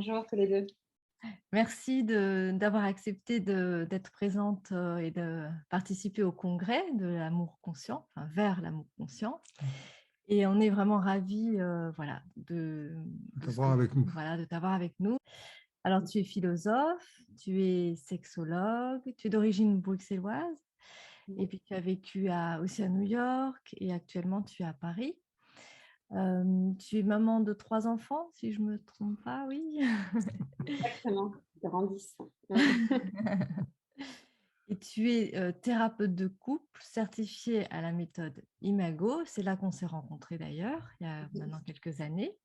Bonjour tous les deux. Merci d'avoir accepté d'être présente et de participer au congrès de l'amour conscient, enfin vers l'amour conscient. Et on est vraiment ravis voilà, de ce que, D'avoir avec nous. voilà, de t'avoir avec nous. Alors, tu es philosophe, tu es sexologue, tu es d'origine bruxelloise, et puis tu as vécu aussi à New York et actuellement tu es à Paris. Tu es maman de 3 enfants, si je ne me trompe pas, oui. Exactement, grandissant. Et tu es thérapeute de couple certifié à la méthode Imago. C'est là qu'on s'est rencontrés d'ailleurs, il y a maintenant quelques années.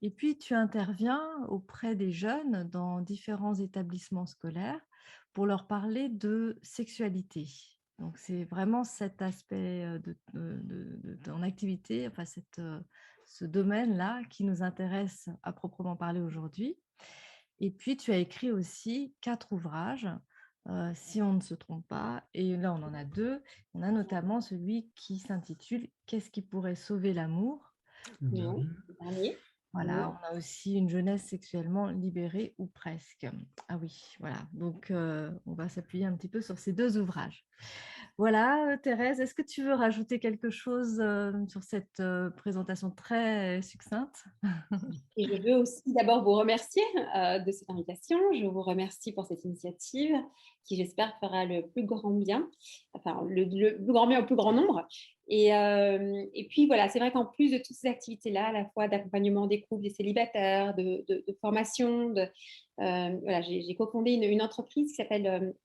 Et puis, tu interviens auprès des jeunes dans différents établissements scolaires pour leur parler de sexualité. Donc, c'est vraiment cet aspect de ton activité, enfin, ce domaine-là qui nous intéresse à proprement parler aujourd'hui. Et puis, tu as écrit aussi 4 ouvrages, si on ne se trompe pas. Et là, on en a 2. On a notamment celui qui s'intitule « Qu'est-ce qui pourrait sauver l'amour ?» Non, le dernier. Voilà, on a aussi une jeunesse sexuellement libérée ou presque. Ah oui, voilà. Donc, on va s'appuyer un petit peu sur ces 2 ouvrages. Voilà, Thérèse, est-ce que tu veux rajouter quelque chose sur cette présentation très succincte? Et je veux aussi d'abord vous remercier de cette invitation. Je vous remercie pour cette initiative qui, j'espère, fera le plus grand bien, enfin le plus grand bien au plus grand nombre. Et puis voilà, c'est vrai qu'en plus de toutes ces activités-là, à la fois d'accompagnement des couples, des célibataires, de formation, voilà, j'ai cofondé une entreprise qui s'appelle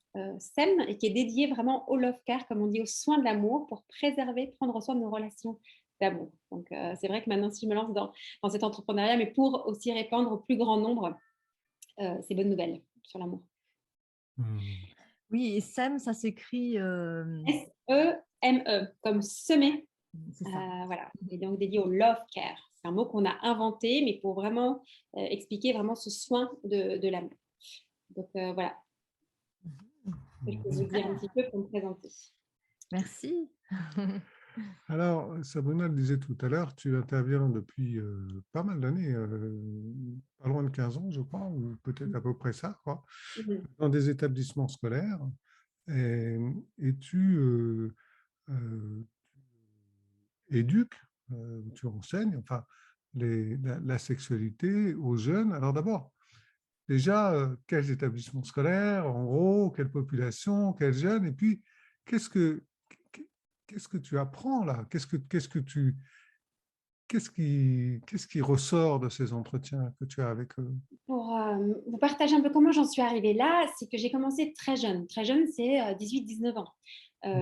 SEM et qui est dédiée vraiment au love care, comme on dit, aux soins de l'amour pour préserver, prendre soin de nos relations d'amour. Donc c'est vrai que maintenant, si je me lance dans cet entrepreneuriat, mais pour aussi répandre au plus grand nombre ces bonnes nouvelles sur l'amour. Oui, et SEM, ça s'écrit… SEME, comme semer. c'est ça. Voilà. Et donc dédié au love care. C'est un mot qu'on a inventé, mais pour vraiment expliquer vraiment ce soin de l'amour. Donc voilà, je peux vous dire un petit peu pour me présenter. Merci. Alors, Sabrina le disait tout à l'heure, tu interviens depuis pas mal d'années, pas loin de 15 ans, je crois, ou peut-être à peu près ça, quoi, dans des établissements scolaires. Et euh, éduques, tu enseignes, enfin, la sexualité aux jeunes. Alors d'abord, déjà, quels établissements scolaires, en gros, quelle population, quels jeunes, et puis qu'est-ce que qu'est-ce que tu apprends là? Qu'est-ce qui ressort de ces entretiens que tu as avec eux? Pour vous partager un peu comment j'en suis arrivée là, c'est que j'ai commencé très jeune. Très jeune, c'est 18-19 ans.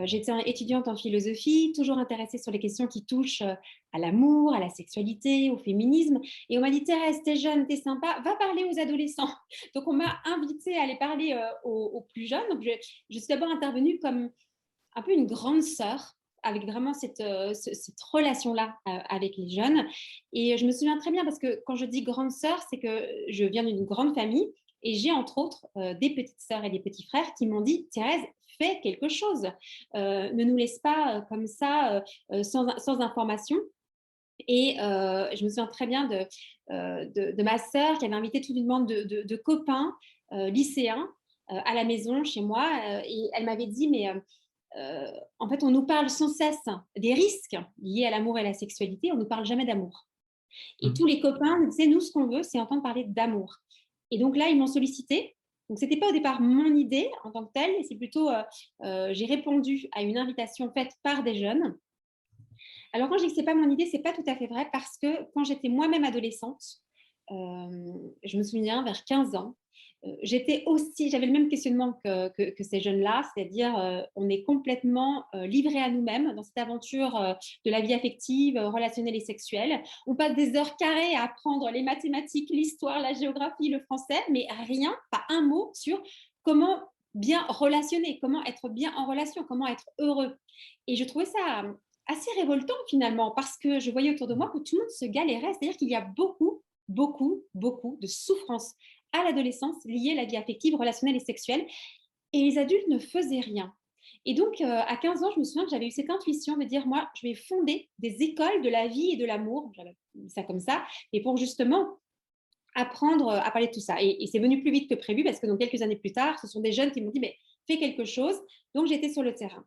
J'étais étudiante en philosophie, toujours intéressée sur les questions qui touchent à l'amour, à la sexualité, au féminisme. Et on m'a dit, Thérèse, t'es jeune, t'es sympa, va parler aux adolescents. Donc, on m'a invitée à aller parler aux plus jeunes. Donc, je suis d'abord intervenue comme un peu une grande sœur avec vraiment cette relation-là avec les jeunes. Et je me souviens très bien parce que quand je dis grande sœur, c'est que je viens d'une grande famille et j'ai entre autres des petites sœurs et des petits frères qui m'ont dit, Thérèse, fais quelque chose. Ne nous laisse pas comme ça sans information. Et je me souviens très bien de ma sœur qui avait invité toute une bande de copains lycéens à la maison chez moi. Et elle m'avait dit, mais en fait, on nous parle sans cesse des risques liés à l'amour et à la sexualité, on ne nous parle jamais d'amour. Et tous les copains nous disaient, nous, ce qu'on veut, c'est entendre parler d'amour. Et donc là, ils m'ont sollicité. Donc, ce n'était pas au départ mon idée en tant que telle, c'est plutôt, j'ai répondu à une invitation faite par des jeunes. Alors, quand je dis que ce n'est pas mon idée, ce n'est pas tout à fait vrai parce que quand j'étais moi-même adolescente, je me souviens, vers 15 ans, j'avais le même questionnement que ces jeunes-là, c'est-à-dire on est complètement livré à nous-mêmes dans cette aventure de la vie affective, relationnelle et sexuelle. On passe des heures carrées à apprendre les mathématiques, l'histoire, la géographie, le français, mais rien, pas un mot sur comment bien relationner, comment être bien en relation, comment être heureux. Et je trouvais ça assez révoltant finalement parce que je voyais autour de moi que tout le monde se galérait, c'est-à-dire qu'il y a beaucoup de souffrances à l'adolescence liées à la vie affective, relationnelle et sexuelle. Et les adultes ne faisaient rien. Et donc, à 15 ans, je me souviens que j'avais eu cette intuition de dire, moi, je vais fonder des écoles de la vie et de l'amour, j'avais mis ça comme ça, et pour justement apprendre à parler de tout ça. Et c'est venu plus vite que prévu parce que donc, quelques années plus tard, ce sont des jeunes qui m'ont dit, mais fais quelque chose. Donc, j'étais sur le terrain.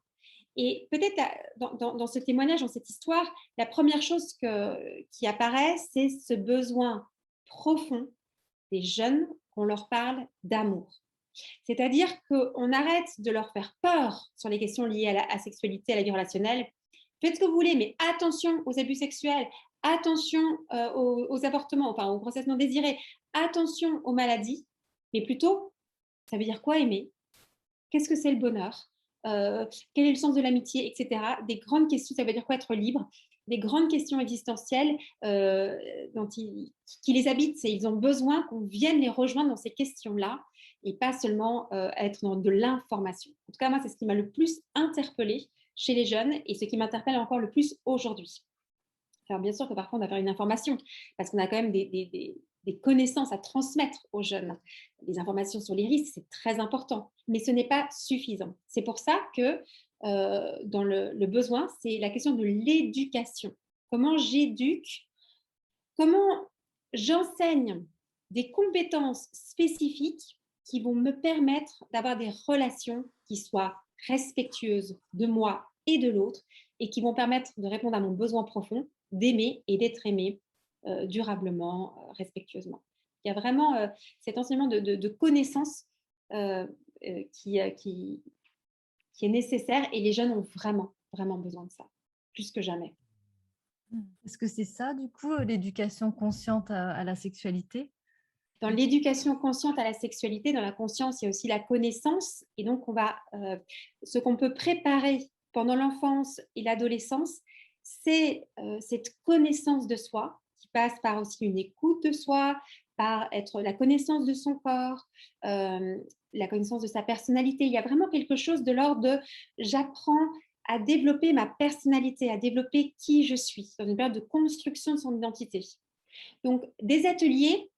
Et peut-être dans ce témoignage, dans cette histoire, la première chose qui apparaît, c'est ce besoin profond des jeunes qu'on leur parle d'amour. C'est-à-dire qu'on arrête de leur faire peur sur les questions liées à la sexualité, à la vie relationnelle. Faites ce que vous voulez, mais attention aux abus sexuels, attention aux avortements, enfin aux grossesses non désirées, attention aux maladies, mais plutôt, ça veut dire quoi aimer? Qu'est-ce que c'est le bonheur? Quel est le sens de l'amitié, etc. Des grandes questions, ça veut dire quoi être libre? Des grandes questions existentielles qui les habitent. Et ils ont besoin qu'on vienne les rejoindre dans ces questions-là et pas seulement être dans de l'information. En tout cas, moi, c'est ce qui m'a le plus interpellée chez les jeunes et ce qui m'interpelle encore le plus aujourd'hui. Alors, bien sûr que parfois, on doit faire une information parce qu'on a quand même des connaissances à transmettre aux jeunes. Des informations sur les risques, c'est très important, mais ce n'est pas suffisant. C'est pour ça que dans le besoin, c'est la question de l'éducation. Comment j'éduque? Comment j'enseigne des compétences spécifiques qui vont me permettre d'avoir des relations qui soient respectueuses de moi et de l'autre et qui vont permettre de répondre à mon besoin profond d'aimer et d'être aimé durablement, respectueusement. Il y a vraiment cet enseignement de connaissances qui est nécessaire et les jeunes ont vraiment, vraiment besoin de ça, plus que jamais. Est-ce que c'est ça, du coup, l'éducation consciente à la sexualité? Dans l'éducation consciente à la sexualité, dans la conscience, il y a aussi la connaissance. Et donc, ce qu'on peut préparer pendant l'enfance et l'adolescence, c'est cette connaissance de soi qui passe par aussi une écoute de soi, par la connaissance de son corps, la connaissance de sa personnalité. Il y a vraiment quelque chose de l'ordre de j'apprends à développer ma personnalité, à développer qui je suis, dans une période de construction de son identité. Donc, des ateliers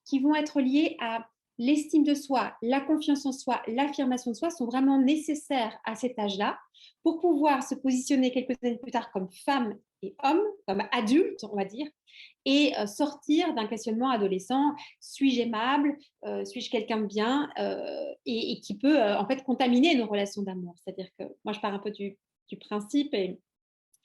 qui vont être liés à l'estime de soi, la confiance en soi, l'affirmation de soi sont vraiment nécessaires à cet âge-là pour pouvoir se positionner quelques années plus tard comme femme et homme, comme adulte, on va dire, et sortir d'un questionnement adolescent, suis-je aimable, suis-je quelqu'un de bien, et qui peut en fait contaminer nos relations d'amour. C'est-à-dire que moi, je pars un peu du principe et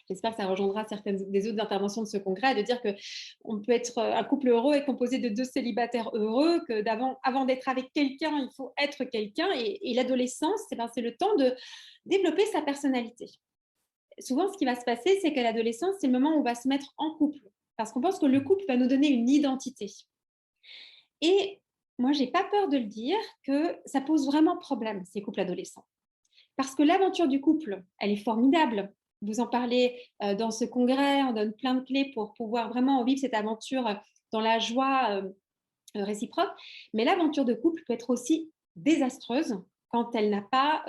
j'espère que ça rejoindra certaines des autres interventions de ce congrès, de dire qu'on peut être un couple heureux et composé de deux célibataires heureux, que avant d'être avec quelqu'un, il faut être quelqu'un. Et l'adolescence, c'est le temps de développer sa personnalité. Souvent, ce qui va se passer, c'est qu'à l'adolescence, c'est le moment où on va se mettre en couple, parce qu'on pense que le couple va nous donner une identité. Et moi, je n'ai pas peur de le dire, que ça pose vraiment problème, ces couples adolescents. Parce que l'aventure du couple, elle est formidable. Vous en parlez dans ce congrès, on donne plein de clés pour pouvoir vraiment vivre cette aventure dans la joie réciproque. Mais l'aventure de couple peut être aussi désastreuse quand elle n'a pas,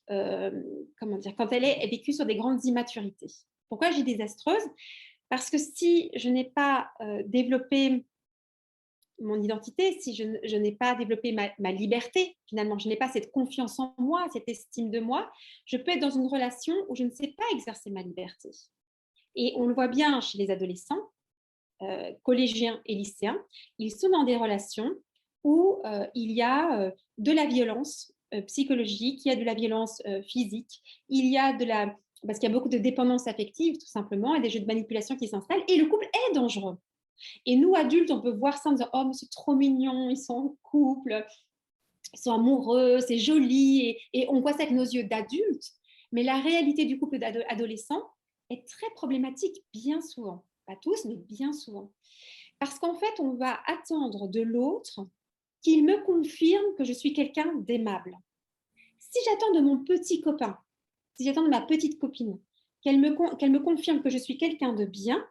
quand elle est vécue sur des grandes immaturités. Pourquoi je dis désastreuse? Parce que si je n'ai pas développé mon identité, si je n'ai pas développé ma liberté, finalement, je n'ai pas cette confiance en moi, cette estime de moi, je peux être dans une relation où je ne sais pas exercer ma liberté. Et on le voit bien chez les adolescents, collégiens et lycéens, ils sont dans des relations où il y a de la violence psychologique, il y a de la violence physique, il y a parce qu'il y a beaucoup de dépendance affective, tout simplement, et des jeux de manipulation qui s'installent, et le couple est dangereux. Et nous, adultes, on peut voir ça en disant « Oh, mais c'est trop mignon, ils sont en couple, ils sont amoureux, c'est joli. » Et on voit ça avec nos yeux d'adultes. Mais la réalité du couple d'adolescents est très problématique, bien souvent. Pas tous, mais bien souvent. Parce qu'en fait, on va attendre de l'autre qu'il me confirme que je suis quelqu'un d'aimable. Si j'attends de mon petit copain, si j'attends de ma petite copine, qu'elle me confirme que je suis quelqu'un de bien,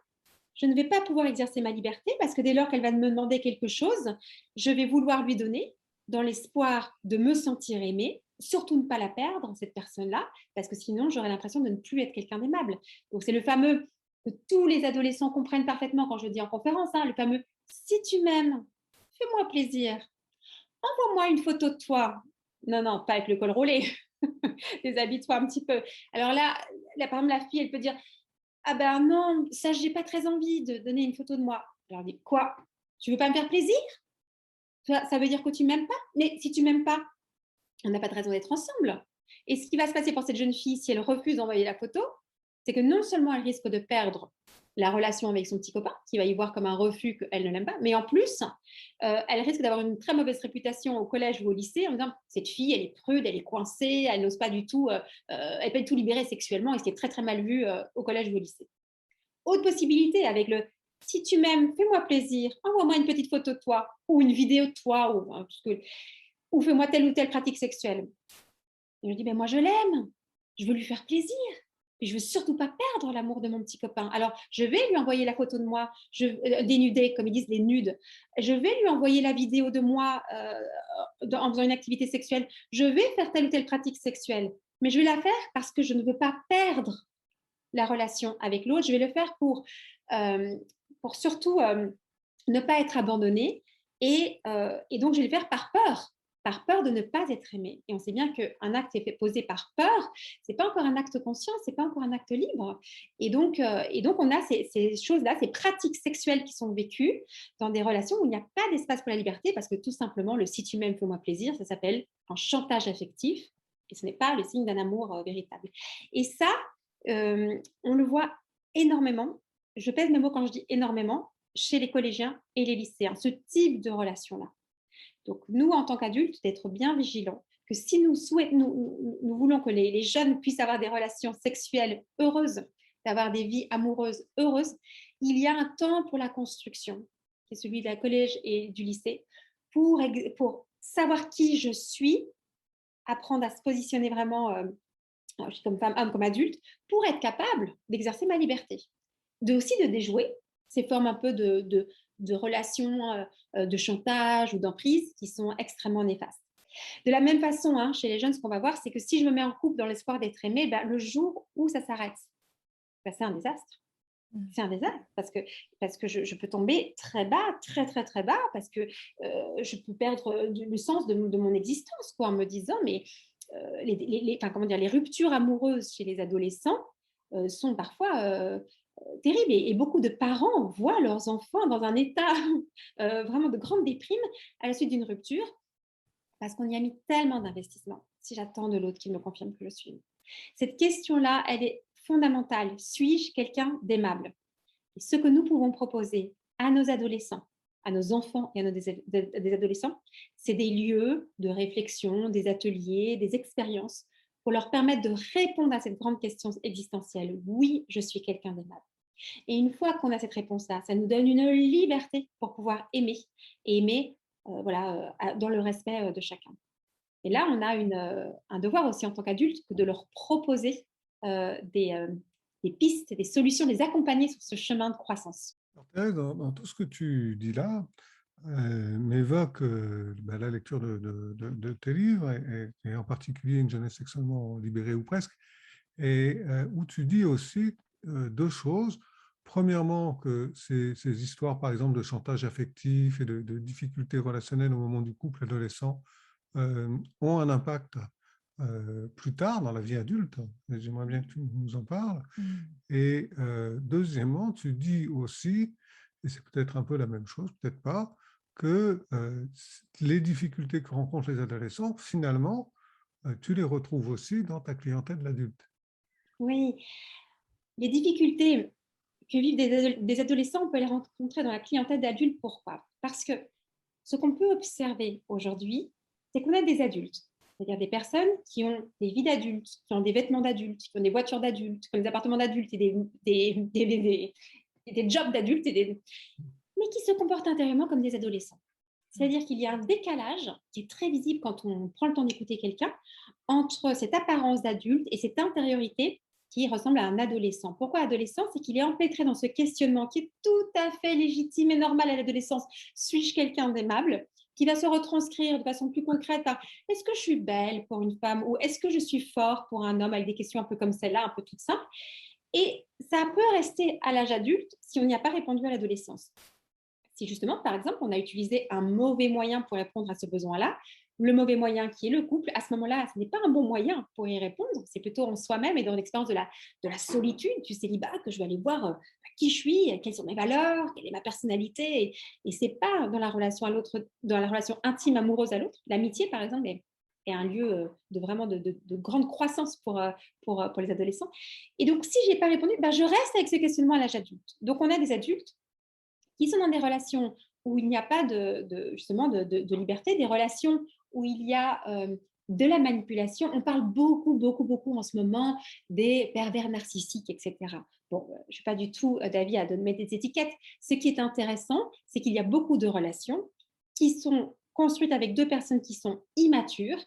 je ne vais pas pouvoir exercer ma liberté parce que dès lors qu'elle va me demander quelque chose, je vais vouloir lui donner dans l'espoir de me sentir aimée, surtout ne pas la perdre, cette personne-là, parce que sinon, j'aurais l'impression de ne plus être quelqu'un d'aimable. Donc, c'est le fameux que tous les adolescents comprennent parfaitement quand je dis en conférence, le fameux « si tu m'aimes, fais-moi plaisir, envoie-moi une photo de toi ». Non, pas avec le col roulé, déshabille-toi un petit peu. Alors là, par exemple, la fille, elle peut dire « Ah ben non, ça, j'ai pas très envie de donner une photo de moi. » Alors, je dis « Quoi ? Tu veux pas me faire plaisir? Ça veut dire que tu m'aimes pas? Mais si tu m'aimes pas, on n'a pas de raison d'être ensemble. Et ce qui va se passer pour cette jeune fille, si elle refuse d'envoyer la photo, c'est que non seulement elle risque de perdre la relation avec son petit copain, qui va y voir comme un refus qu'elle ne l'aime pas, mais en plus, elle risque d'avoir une très mauvaise réputation au collège ou au lycée en disant cette fille, elle est prude, elle est coincée, elle n'ose pas du tout, elle peut être tout libérée sexuellement, et ce qui est très très mal vu au collège ou au lycée. Autre possibilité avec le si tu m'aimes, fais-moi plaisir, envoie-moi une petite photo de toi ou une vidéo de toi ou fais-moi telle ou telle pratique sexuelle. Et je dis ben moi je l'aime, je veux lui faire plaisir. Et je veux surtout pas perdre l'amour de mon petit copain. Alors, je vais lui envoyer la photo de moi, dénudée, comme ils disent, les nudes. Je vais lui envoyer la vidéo de moi en faisant une activité sexuelle. Je vais faire telle ou telle pratique sexuelle. Mais je vais la faire parce que je ne veux pas perdre la relation avec l'autre. Je vais le faire pour surtout ne pas être abandonnée. Et donc, je vais le faire par peur de ne pas être aimée. Et on sait bien qu'un acte est posé par peur, ce n'est pas encore un acte conscient, ce n'est pas encore un acte libre. Et donc on a ces choses-là, ces pratiques sexuelles qui sont vécues dans des relations où il n'y a pas d'espace pour la liberté, parce que tout simplement, le « si tu m'aimes, fais-moi plaisir », ça s'appelle un chantage affectif, et ce n'est pas le signe d'un amour véritable. Et ça, on le voit énormément, je pèse mes mots quand je dis énormément, chez les collégiens et les lycéens, ce type de relation-là. Donc, nous, en tant qu'adultes, d'être bien vigilants, que si nous voulons que les jeunes puissent avoir des relations sexuelles heureuses, d'avoir des vies amoureuses heureuses, il y a un temps pour la construction, qui est celui de la collège et du lycée, pour savoir qui je suis, apprendre à se positionner vraiment comme femme, homme, comme adulte, pour être capable d'exercer ma liberté. Aussi de déjouer ces formes un peu de relations de chantage ou d'emprise qui sont extrêmement néfastes. De la même façon, chez les jeunes, ce qu'on va voir, c'est que si je me mets en couple dans l'espoir d'être aimée, le jour où ça s'arrête, c'est un désastre. C'est un désastre parce que je peux tomber très bas, très, très, très bas, parce que je peux perdre le sens de mon existence, quoi, en me disant, mais les ruptures amoureuses chez les adolescents sont parfois terribles. Et beaucoup de parents voient leurs enfants dans un état vraiment de grande déprime à la suite d'une rupture, parce qu'on y a mis tellement d'investissement. Si j'attends de l'autre qu'il me confirme que je suis. Cette question-là, elle est fondamentale. Suis-je quelqu'un d'aimable? Et ce que nous pouvons proposer à nos adolescents, à nos enfants et à des adolescents, c'est des lieux de réflexion, des ateliers, des expériences pour leur permettre de répondre à cette grande question existentielle. Oui, je suis quelqu'un d'aimable. Et une fois qu'on a cette réponse-là, ça nous donne une liberté pour pouvoir aimer, et aimer dans le respect de chacun. Et là, on a un devoir aussi en tant qu'adulte que de leur proposer des pistes, des solutions, les accompagner sur ce chemin de croissance. Dans tout ce que tu dis là, m'évoque la lecture de tes livres, et en particulier Une jeunesse sexuellement libérée ou presque, et où tu dis aussi deux choses. Premièrement, que ces histoires, par exemple, de chantage affectif et de difficultés relationnelles au moment du couple adolescent ont un impact plus tard dans la vie adulte. J'aimerais bien que tu nous en parles. Et deuxièmement, tu dis aussi, et c'est peut-être un peu la même chose, peut-être pas, que les difficultés que rencontrent les adolescents, finalement, tu les retrouves aussi dans ta clientèle d'adulte. Oui, les difficultés que vivent des adolescents, on peut les rencontrer dans la clientèle d'adultes. Pourquoi? Parce que ce qu'on peut observer aujourd'hui, c'est qu'on a des adultes, c'est-à-dire des personnes qui ont des vies d'adultes, qui ont des vêtements d'adultes, qui ont des voitures d'adultes, qui ont des appartements d'adultes et des jobs d'adultes, mais qui se comportent intérieurement comme des adolescents. C'est-à-dire qu'il y a un décalage qui est très visible quand on prend le temps d'écouter quelqu'un entre cette apparence d'adulte et cette intériorité qui ressemble à un adolescent. Pourquoi adolescent? C'est qu'il est empêtré dans ce questionnement qui est tout à fait légitime et normal à l'adolescence. Suis-je quelqu'un d'aimable? Qui va se retranscrire de façon plus concrète par est-ce que je suis belle pour une femme ou est-ce que je suis fort pour un homme, avec des questions un peu comme celle-là, un peu toutes simples. Et ça peut rester à l'âge adulte si on n'y a pas répondu à l'adolescence. Si justement, par exemple, on a utilisé un mauvais moyen pour répondre à ce besoin-là, le mauvais moyen qui est le couple, à ce moment-là, ce n'est pas un bon moyen pour y répondre. C'est plutôt en soi-même et dans l'expérience de la solitude, du célibat, que je vais aller voir qui je suis, quelles sont mes valeurs, quelle est ma personnalité. Et ce n'est pas dans la relation à l'autre, dans la relation intime, amoureuse à l'autre. L'amitié, par exemple, est un lieu de vraiment de grande croissance pour les adolescents. Et donc, si je n'ai pas répondu, je reste avec ce questionnement à l'âge adulte. Donc, on a des adultes qui sont dans des relations où il n'y a pas justement de liberté, des relations où il y a de la manipulation. On parle beaucoup, beaucoup, beaucoup en ce moment des pervers narcissiques, etc. Bon, je ne suis pas du tout d'avis à mettre des étiquettes. Ce qui est intéressant, c'est qu'il y a beaucoup de relations qui sont construites avec deux personnes qui sont immatures.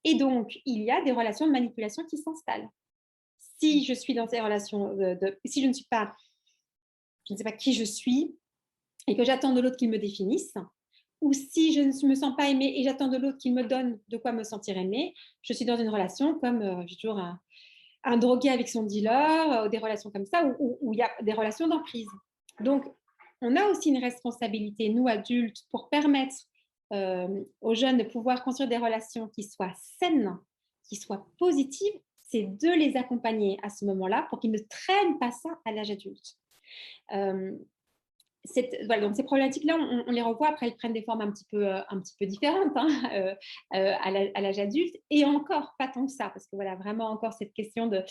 Et donc, il y a des relations de manipulation qui s'installent. Si je suis dans ces relations, si je ne sais pas qui je suis, et que j'attends de l'autre qu'il me définisse, ou si je ne me sens pas aimée et j'attends de l'autre qu'il me donne de quoi me sentir aimée, je suis dans une relation comme j'ai toujours un drogué avec son dealer, ou des relations comme ça, où il y a des relations d'emprise. Donc, on a aussi une responsabilité, nous adultes, pour permettre aux jeunes de pouvoir construire des relations qui soient saines, qui soient positives, c'est de les accompagner à ce moment-là pour qu'ils ne traînent pas ça à l'âge adulte. Voilà, donc ces problématiques-là, on les revoit, après elles prennent des formes un petit peu différentes à l'âge adulte, et encore pas tant que ça, parce que voilà, vraiment encore cette question de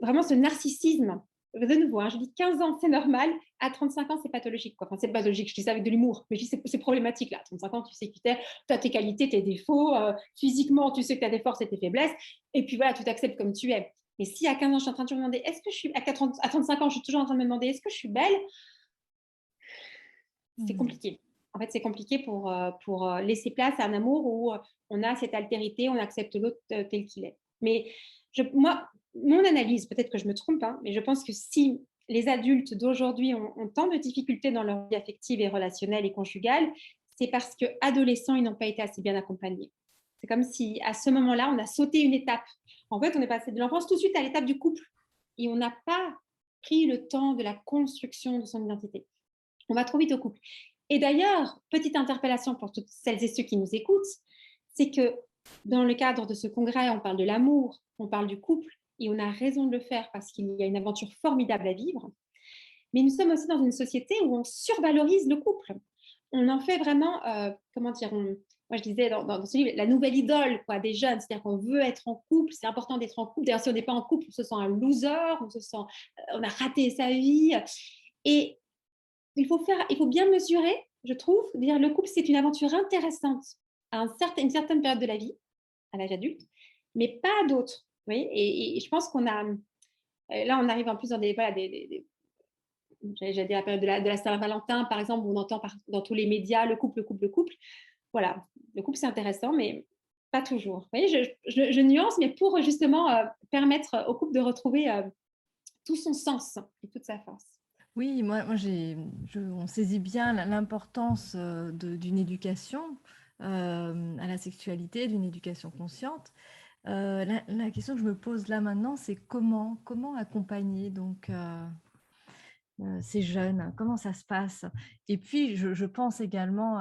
vraiment ce narcissisme. De nouveau, je dis 15 ans, c'est normal, à 35 ans, c'est pathologique. Enfin, c'est pathologique, je dis ça avec de l'humour, mais je dis c'est problématique là. À 35 ans, tu sais qui t'es, tu as tes qualités, tes défauts, physiquement, tu sais que tu as des forces et tes faiblesses, et puis voilà, tu t'acceptes comme tu es. Mais si à 15 ans, je suis en train de me demander, est-ce que je suis, à 35 ans, je suis toujours en train de me demander, est-ce que je suis belle? C'est compliqué. En fait, c'est compliqué pour laisser place à un amour où on a cette altérité, on accepte l'autre tel qu'il est. Mais moi, mon analyse, peut-être que je me trompe, mais je pense que si les adultes d'aujourd'hui ont tant de difficultés dans leur vie affective et relationnelle et conjugale, c'est parce qu'adolescents, ils n'ont pas été assez bien accompagnés. C'est comme si, à ce moment-là, on a sauté une étape. En fait, on est passé de l'enfance tout de suite à l'étape du couple. Et on n'a pas pris le temps de la construction de son identité. On va trop vite au couple. Et d'ailleurs, petite interpellation pour toutes celles et ceux qui nous écoutent, c'est que dans le cadre de ce congrès, on parle de l'amour, on parle du couple, et on a raison de le faire parce qu'il y a une aventure formidable à vivre. Mais nous sommes aussi dans une société où on survalorise le couple. On en fait vraiment, comment dire, moi je disais dans ce livre, la nouvelle idole quoi, des jeunes, c'est-à-dire qu'on veut être en couple, c'est important d'être en couple. D'ailleurs, si on n'est pas en couple, on se sent un loser, on a raté sa vie. Et il faut bien mesurer, je trouve, dire le couple, c'est une aventure intéressante à une certaine période de la vie, à l'âge adulte, mais pas à d'autres. Et je pense qu'on a, là, on arrive en plus dans j'allais dire la période de la Saint-Valentin, par exemple, où on entend dans tous les médias le couple, le couple, le couple. Voilà, le couple, c'est intéressant, mais pas toujours. Vous voyez, je nuance, mais pour justement permettre au couple de retrouver tout son sens et toute sa force. Oui, on saisit bien l'importance d'une éducation à la sexualité, d'une éducation consciente. La question que je me pose là maintenant, c'est comment accompagner donc ces jeunes, comment ça se passe? Et puis, je pense également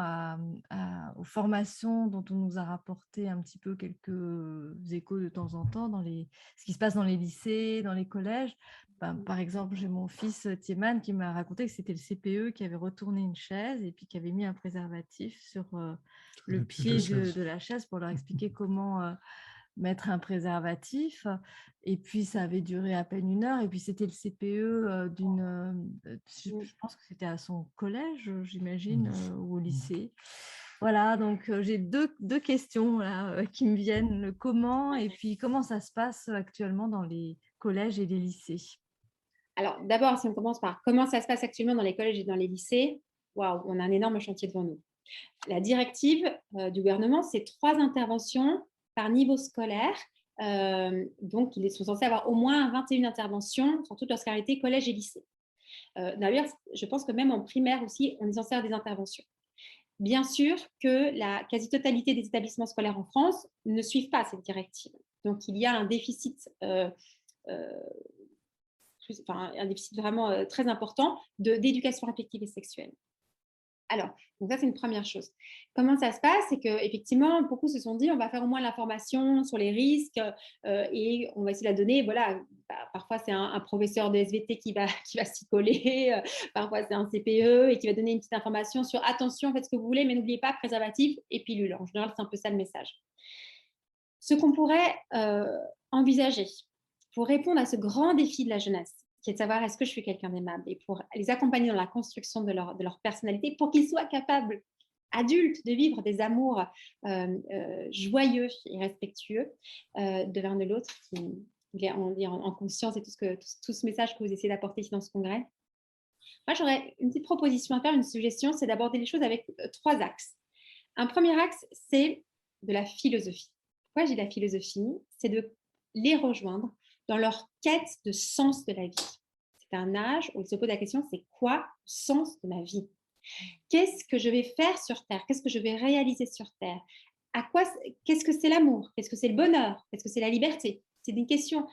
aux formations dont on nous a rapporté un petit peu quelques échos de temps en temps, ce qui se passe dans les lycées, dans les collèges. Par exemple, j'ai mon fils Tieman qui m'a raconté que c'était le CPE qui avait retourné une chaise et puis qui avait mis un préservatif sur le pied de la chaise pour leur expliquer comment mettre un préservatif. Et puis, ça avait duré à peine 1 heure. Et puis, c'était le CPE je pense que c'était à son collège, j'imagine, ou au lycée. Voilà, donc j'ai deux questions là, qui me viennent. Le comment et puis comment ça se passe actuellement dans les collèges et les lycées. Alors, d'abord, si on commence par comment ça se passe actuellement dans les collèges et dans les lycées, waouh, on a un énorme chantier devant nous. La directive du gouvernement, c'est 3 interventions par niveau scolaire. Donc, ils sont censés avoir au moins 21 interventions sur toute leur scolarité, collège et lycée. D'ailleurs, je pense que même en primaire aussi, on est censé avoir des interventions. Bien sûr que la quasi-totalité des établissements scolaires en France ne suivent pas cette directive. Donc, il y a un déficit un déficit vraiment très important d'éducation affective et sexuelle. Alors, donc ça, c'est une première chose. Comment ça se passe? C'est qu'effectivement, beaucoup se sont dit, on va faire au moins l'information sur les risques et on va essayer de la donner. Voilà, parfois, c'est un professeur de SVT qui va, qui va s'y coller, parfois, c'est un CPE et qui va donner une petite information sur attention, faites ce que vous voulez, mais n'oubliez pas préservatif et pilule. En général, c'est un peu ça le message. Ce qu'on pourrait envisager pour répondre à ce grand défi de la jeunesse, qui est de savoir est-ce que je suis quelqu'un d'aimable, et pour les accompagner dans la construction de leur personnalité, pour qu'ils soient capables, adultes, de vivre des amours joyeux et respectueux de l'un de l'autre, en conscience, et tout ce message que vous essayez d'apporter ici dans ce congrès. Moi, j'aurais une petite proposition à faire, une suggestion, c'est d'aborder les choses avec 3 axes. Un premier axe, c'est de la philosophie. Pourquoi j'ai la philosophie? C'est de les rejoindre dans leur quête de sens de la vie. C'est un âge où ils se posent la question, c'est quoi le sens de ma vie? Qu'est-ce que je vais faire sur Terre? Qu'est-ce que je vais réaliser sur Terre? Qu'est-ce que c'est l'amour? Qu'est-ce que c'est le bonheur? Qu'est-ce que c'est la liberté? C'est une question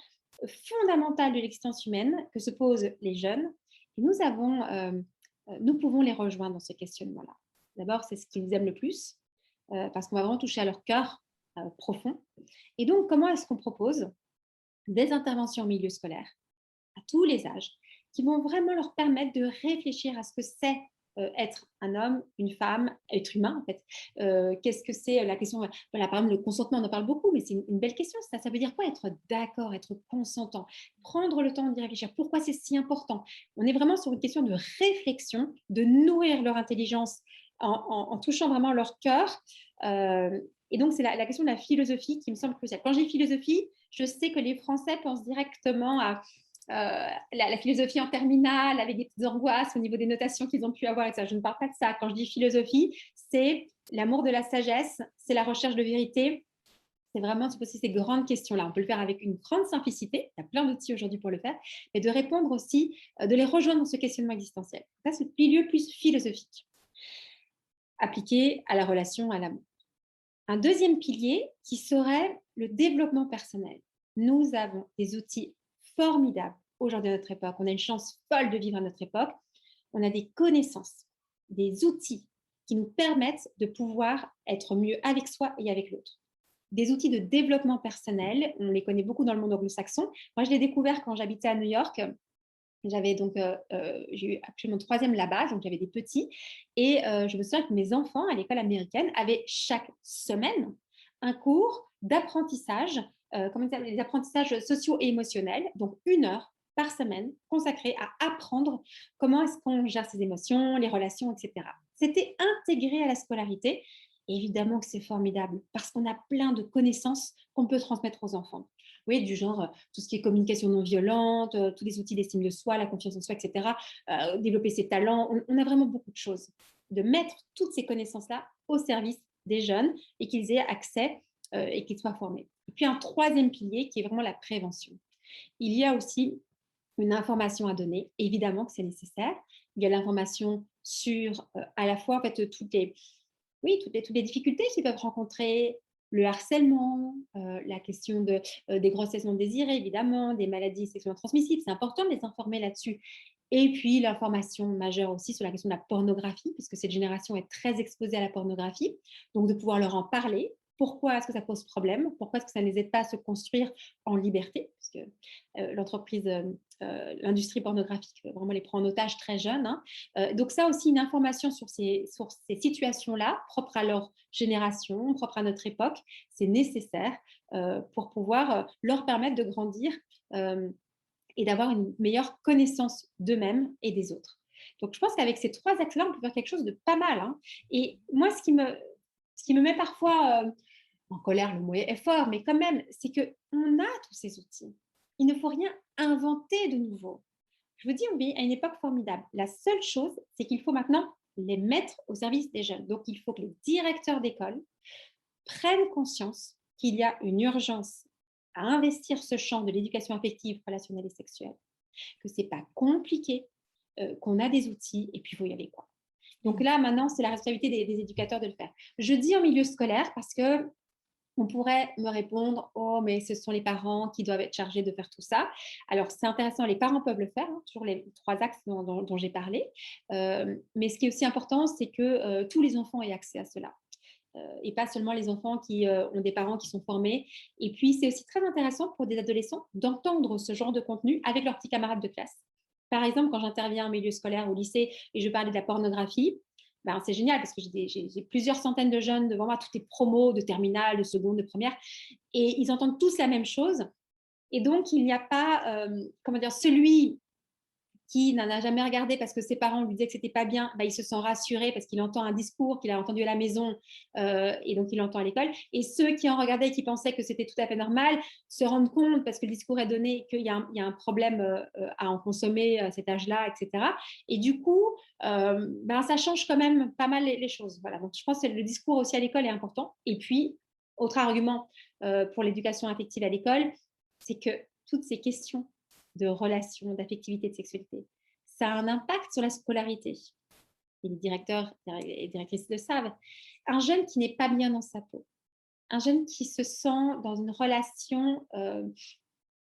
fondamentale de l'existence humaine que se posent les jeunes. Et nous pouvons les rejoindre dans ce questionnement-là. D'abord, c'est ce qu'ils aiment le plus, parce qu'on va vraiment toucher à leur cœur profond. Et donc, comment est-ce qu'on propose des interventions au milieu scolaire, à tous les âges, qui vont vraiment leur permettre de réfléchir à ce que c'est être un homme, une femme, être humain en fait. Qu'est-ce que c'est la question, voilà, par exemple le consentement, on en parle beaucoup, mais c'est une belle question, ça veut dire quoi être d'accord, être consentant, prendre le temps d'y réfléchir, pourquoi c'est si important? On est vraiment sur une question de réflexion, de nourrir leur intelligence en touchant vraiment leur cœur. Et donc, c'est la question de la philosophie qui me semble cruciale. Quand je dis philosophie, je sais que les Français pensent directement à la philosophie en terminale, avec des petites angoisses au niveau des notations qu'ils ont pu avoir, etc. Je ne parle pas de ça. Quand je dis philosophie, c'est l'amour de la sagesse, c'est la recherche de vérité. C'est vraiment se poser ces grandes questions-là. On peut le faire avec une grande simplicité. Il y a plein d'outils aujourd'hui pour le faire. Et de répondre aussi, de les rejoindre dans ce questionnement existentiel. Ça, c'est le milieu plus philosophique, appliqué à la relation, à l'amour. Un deuxième pilier qui serait le développement personnel. Nous avons des outils formidables aujourd'hui à notre époque. On a une chance folle de vivre à notre époque. On a des connaissances, des outils qui nous permettent de pouvoir être mieux avec soi et avec l'autre. Des outils de développement personnel, on les connaît beaucoup dans le monde anglo-saxon. Moi, je l'ai découvert quand j'habitais à New York. J'ai eu absolument 3e là-bas, donc j'avais des petits. Et je me souviens que mes enfants à l'école américaine avaient chaque semaine un cours d'apprentissage, les apprentissages sociaux et émotionnels, donc 1 heure par semaine consacrée à apprendre comment est-ce qu'on gère ses émotions, les relations, etc. C'était intégré à la scolarité. Et évidemment que c'est formidable parce qu'on a plein de connaissances qu'on peut transmettre aux enfants. Oui, du genre tout ce qui est communication non violente, tous les outils d'estime de soi, la confiance en soi, etc. Développer ses talents. On a vraiment beaucoup de choses. De mettre toutes ces connaissances-là au service des jeunes et qu'ils aient accès et qu'ils soient formés. Et puis un 3e pilier qui est vraiment la prévention. Il y a aussi une information à donner. Évidemment que c'est nécessaire. Il y a l'information sur à la fois en fait, toutes les difficultés qu'ils peuvent rencontrer, le harcèlement, la question des grossesses non désirées, évidemment, des maladies sexuellement transmissibles. C'est important de les informer là-dessus. Et puis, l'information majeure aussi sur la question de la pornographie, puisque cette génération est très exposée à la pornographie. Donc, de pouvoir leur en parler. Pourquoi est-ce que ça pose problème? Pourquoi est-ce que ça ne les aide pas à se construire en liberté? Parce que l'industrie pornographique vraiment les prend en otage très jeunes. Hein. Donc ça aussi, une information sur ces situations-là, propres à leur génération, propres à notre époque, c'est nécessaire pour pouvoir leur permettre de grandir et d'avoir une meilleure connaissance d'eux-mêmes et des autres. Donc je pense qu'avec ces 3 axes-là, on peut faire quelque chose de pas mal. Hein. Et moi, ce qui me met parfois en colère, le mot est fort, mais quand même, c'est qu'on a tous ces outils. Il ne faut rien inventer de nouveau. Je vous dis, on vit à une époque formidable. La seule chose, c'est qu'il faut maintenant les mettre au service des jeunes. Donc, il faut que les directeurs d'école prennent conscience qu'il y a une urgence à investir ce champ de l'éducation affective, relationnelle et sexuelle, que ce n'est pas compliqué, qu'on a des outils et puis il faut y aller, quoi. Donc là, maintenant, c'est la responsabilité des éducateurs de le faire. Je dis en milieu scolaire parce que On pourrait me répondre, oh, mais ce sont les parents qui doivent être chargés de faire tout ça. Alors, c'est intéressant, les parents peuvent le faire, hein, sur les 3 axes dont j'ai parlé. Mais ce qui est aussi important, c'est que tous les enfants aient accès à cela. Et pas seulement les enfants qui ont des parents qui sont formés. Et puis, c'est aussi très intéressant pour des adolescents d'entendre ce genre de contenu avec leurs petits camarades de classe. Par exemple, quand j'interviens en milieu scolaire, au lycée, et je parlais de la pornographie, ben, c'est génial parce que j'ai plusieurs centaines de jeunes devant moi, toutes les promos de terminale, de seconde, de première, et ils entendent tous la même chose. Et donc, il n'y a pas, comment dire, celui qui n'en a jamais regardé parce que ses parents lui disaient que c'était pas bien, bah, il se sent rassuré parce qu'il entend un discours qu'il a entendu à la maison et donc il l'entend à l'école. Et ceux qui en regardaient et qui pensaient que c'était tout à fait normal se rendent compte parce que le discours est donné qu'il y a un problème à en consommer à cet âge-là, etc. Et du coup, ben, ça change quand même pas mal les choses. Voilà. Donc je pense que le discours aussi à l'école est important. Et puis, autre argument pour l'éducation affective à l'école, c'est que toutes ces questions de relations, d'affectivité, de sexualité, ça a un impact sur la scolarité. Et les directeurs et directrices le savent. Un jeune qui n'est pas bien dans sa peau, un jeune qui se sent dans une relation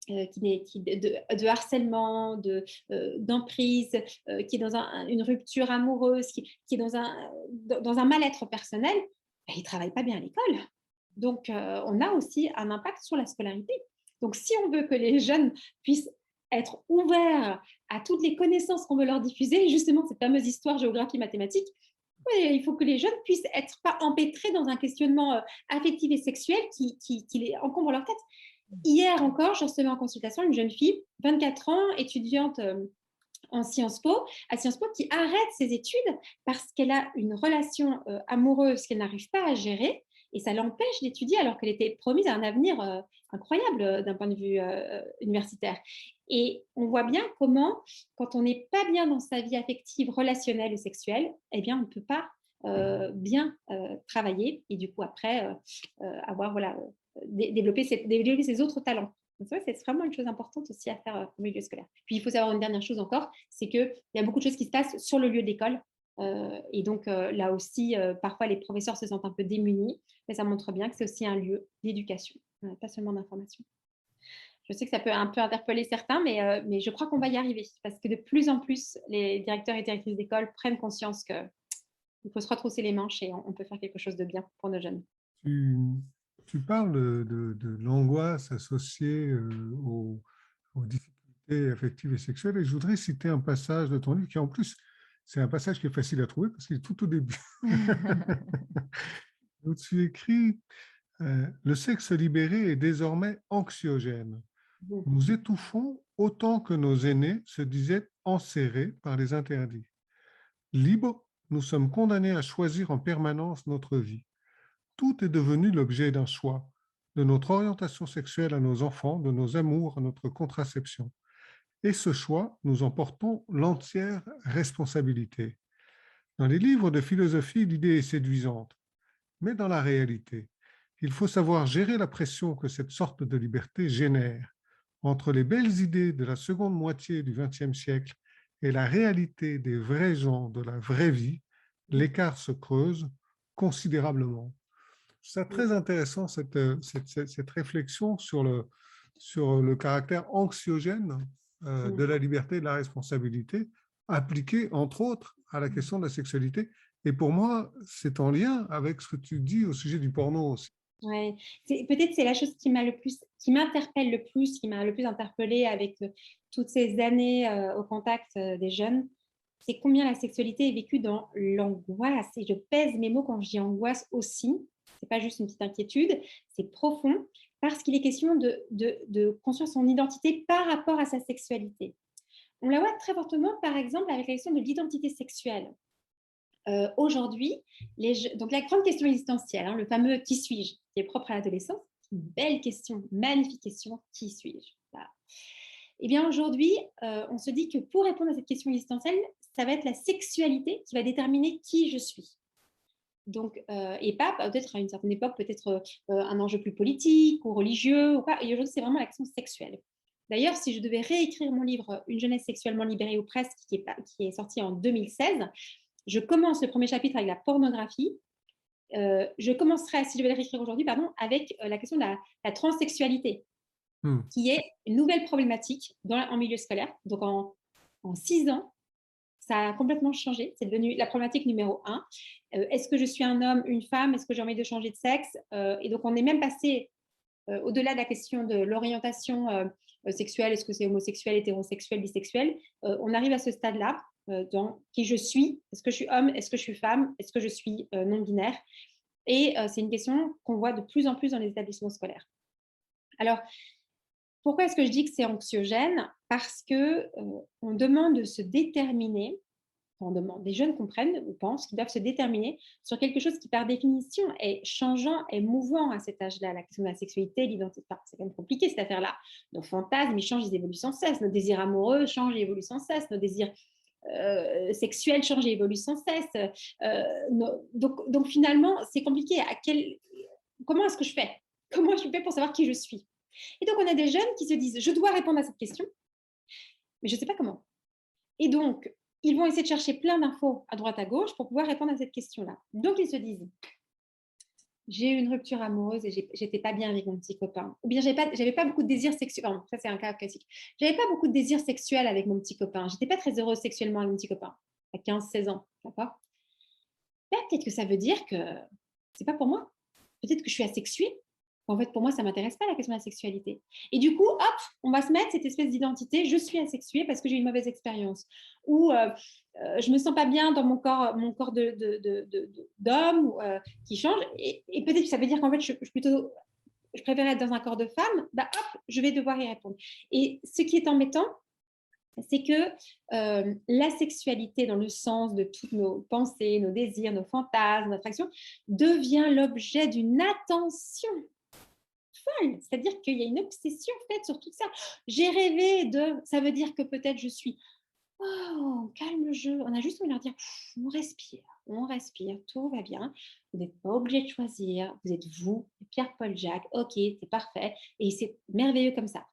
de harcèlement, d'emprise, qui est dans une rupture amoureuse, qui est dans un mal-être personnel, ben, il ne travaille pas bien à l'école. Donc, on a aussi un impact sur la scolarité. Donc, si on veut que les jeunes puissent être ouverts à toutes les connaissances qu'on veut leur diffuser, justement cette fameuse histoire géographie mathématique, il faut que les jeunes puissent être pas empêtrés dans un questionnement affectif et sexuel qui les encombre leur tête. Hier encore, je recevais en consultation une jeune fille, 24 ans, étudiante à Sciences Po, qui arrête ses études parce qu'elle a une relation amoureuse qu'elle n'arrive pas à gérer et ça l'empêche d'étudier alors qu'elle était promise à un avenir incroyable d'un point de vue universitaire. Et on voit bien comment, quand on n'est pas bien dans sa vie affective, relationnelle ou sexuelle, eh bien, on ne peut pas bien travailler et du coup après avoir développer ses autres talents. Donc ça, c'est vraiment une chose importante aussi à faire au milieu scolaire. Puis il faut savoir une dernière chose encore, c'est qu'il y a beaucoup de choses qui se passent sur le lieu d'école. Et donc là aussi, parfois les professeurs se sentent un peu démunis, mais ça montre bien que c'est aussi un lieu d'éducation, pas seulement d'information. Je sais que ça peut un peu interpeller certains, mais je crois qu'on va y arriver parce que de plus en plus, les directeurs et directrices d'école prennent conscience qu'il faut se retrousser les manches et on peut faire quelque chose de bien pour nos jeunes. Tu parles de l'angoisse associée aux difficultés affectives et sexuelles, et je voudrais citer un passage de ton livre qui, en plus, c'est un passage qui est facile à trouver parce qu'il est tout au début. Où tu écris le sexe libéré est désormais anxiogène. Nous étouffons autant que nos aînés se disaient enserrés par les interdits. Libres, nous sommes condamnés à choisir en permanence notre vie. Tout est devenu l'objet d'un choix, de notre orientation sexuelle à nos enfants, de nos amours à notre contraception. Et ce choix, nous en portons l'entière responsabilité. Dans les livres de philosophie, l'idée est séduisante, mais dans la réalité, il faut savoir gérer la pression que cette sorte de liberté génère. Entre les belles idées de la seconde moitié du XXe siècle et la réalité des vrais gens de la vraie vie, l'écart se creuse considérablement. C'est très intéressant cette réflexion sur le caractère anxiogène de la liberté et de la responsabilité, appliquée entre autres à la question de la sexualité. Et pour moi, c'est en lien avec ce que tu dis au sujet du porno aussi. Ouais, peut-être c'est la chose qui m'interpelle le plus, qui m'a le plus interpellée avec toutes ces années au contact des jeunes, c'est combien la sexualité est vécue dans l'angoisse. Et je pèse mes mots quand je dis angoisse aussi. C'est pas juste une petite inquiétude, c'est profond parce qu'il est question de construire son identité par rapport à sa sexualité. On la voit très fortement, par exemple, avec la question de l'identité sexuelle. Aujourd'hui, donc la grande question existentielle, le fameux qui suis-je, qui est propre à l'adolescence, une belle question, magnifique question, qui suis-je? Voilà. Eh bien aujourd'hui, on se dit que pour répondre à cette question existentielle, ça va être la sexualité qui va déterminer qui je suis. Donc, et pas peut-être à une certaine époque, peut-être un enjeu plus politique ou religieux, ou pas. Et aujourd'hui, c'est vraiment la question sexuelle. D'ailleurs, si je devais réécrire mon livre Une jeunesse sexuellement libérée ou presque, qui est sorti en 2016, je commence le premier chapitre avec la pornographie je commencerai, si je vais le réécrire aujourd'hui, pardon, avec la question de la transsexualité, qui est une nouvelle problématique en milieu scolaire. Donc, en 6 ans, ça a complètement changé. C'est devenu la problématique numéro 1. Est-ce que je suis un homme, une femme? Est-ce que j'ai envie de changer de sexe? Et donc, on est même passé au-delà de la question de l'orientation sexuelle, est-ce que c'est homosexuel, hétérosexuel, bisexuel, on arrive à ce stade-là, dans qui je suis, est-ce que je suis homme, est-ce que je suis femme, est-ce que je suis non-binaire? Et c'est une question qu'on voit de plus en plus dans les établissements scolaires. Alors, pourquoi est-ce que je dis que c'est anxiogène? Parce qu'on demande de se déterminer, on demande, les jeunes comprennent ou pensent qu'ils doivent se déterminer sur quelque chose qui, par définition, est changeant et mouvant à cet âge-là. La question de la sexualité, l'identité, c'est quand même compliqué cette affaire-là. Nos fantasmes, ils changent, ils évoluent sans cesse. Nos désirs amoureux changent et évoluent sans cesse. Nos désirs sexuels changent et évoluent sans cesse. Donc finalement, c'est compliqué. Comment est-ce que je fais? Comment je fais pour savoir qui je suis? Et donc, on a des jeunes qui se disent, je dois répondre à cette question, mais je ne sais pas comment. Et donc, ils vont essayer de chercher plein d'infos à droite à gauche pour pouvoir répondre à cette question-là. Donc, ils se disent, j'ai eu une rupture amoureuse et j'étais pas bien avec mon petit copain. Ou bien, j'avais pas beaucoup de désirs sexuels. Enfin, ça, c'est un cas classique. J'avais pas beaucoup de désirs sexuels avec mon petit copain. J'étais pas très heureuse sexuellement avec mon petit copain, à 15-16 ans. D'accord? Ben, peut-être que ça veut dire que c'est pas pour moi. Peut-être que je suis asexuée. En fait, pour moi, ça ne m'intéresse pas la question de la sexualité. Et du coup, hop, on va se mettre cette espèce d'identité, je suis asexuée parce que j'ai eu une mauvaise expérience. Ou je ne me sens pas bien dans mon corps d'homme qui change. Et peut-être que ça veut dire qu'en fait, je préfère être dans un corps de femme. Bah, hop, je vais devoir y répondre. Et ce qui est embêtant, c'est que la sexualité, dans le sens de toutes nos pensées, nos désirs, nos fantasmes, notre action, devient l'objet d'une attention folle. C'est-à-dire qu'il y a une obsession faite sur tout ça. J'ai rêvé de... Ça veut dire que peut-être je suis... Oh, calme le jeu. On a juste envie de leur dire, on respire, tout va bien. Vous n'êtes pas obligé de choisir. Vous êtes vous, Pierre-Paul Jacques. Ok, c'est parfait. Et c'est merveilleux comme ça.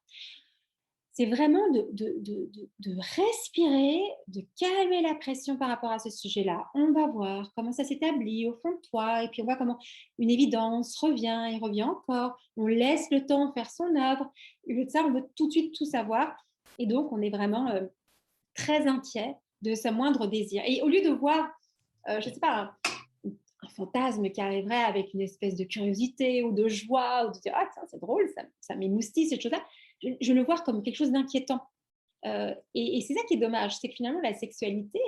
C'est vraiment de respirer, de calmer la pression par rapport à ce sujet-là. On va voir comment ça s'établit au fond de toi, et puis on voit comment une évidence revient et revient encore. On laisse le temps faire son œuvre. Et de ça, on veut tout de suite tout savoir. Et donc, on est vraiment très inquiet de sa moindre désir. Et au lieu de voir, je ne sais pas, un fantasme qui arriverait avec une espèce de curiosité ou de joie, ou de dire « Ah, c'est drôle, ça m'émoustille, cette chose-là », je le vois comme quelque chose d'inquiétant. Et c'est ça qui est dommage, c'est que finalement, la sexualité,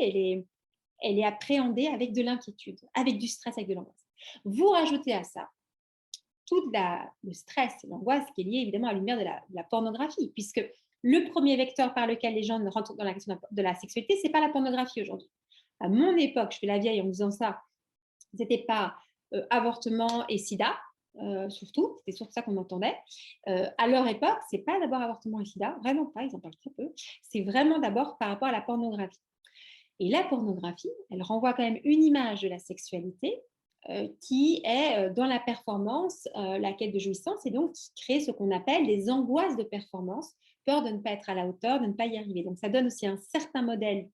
elle est appréhendée avec de l'inquiétude, avec du stress, avec de l'angoisse. Vous rajoutez à ça tout le stress et l'angoisse qui est lié évidemment à l'univers de la pornographie, puisque le premier vecteur par lequel les gens rentrent dans la question de la sexualité, ce n'est pas la pornographie aujourd'hui. À mon époque, je fais la vieille en disant ça, c'était pas avortement et sida, surtout, c'était surtout ça qu'on entendait. À leur époque, c'est pas d'abord avortement et sida, vraiment pas, ils en parlent très peu. C'est vraiment d'abord par rapport à la pornographie. Et la pornographie, elle renvoie quand même une image de la sexualité qui est dans la performance, la quête de jouissance, et donc qui crée ce qu'on appelle des angoisses de performance, peur de ne pas être à la hauteur, de ne pas y arriver. Donc ça donne aussi un certain modèle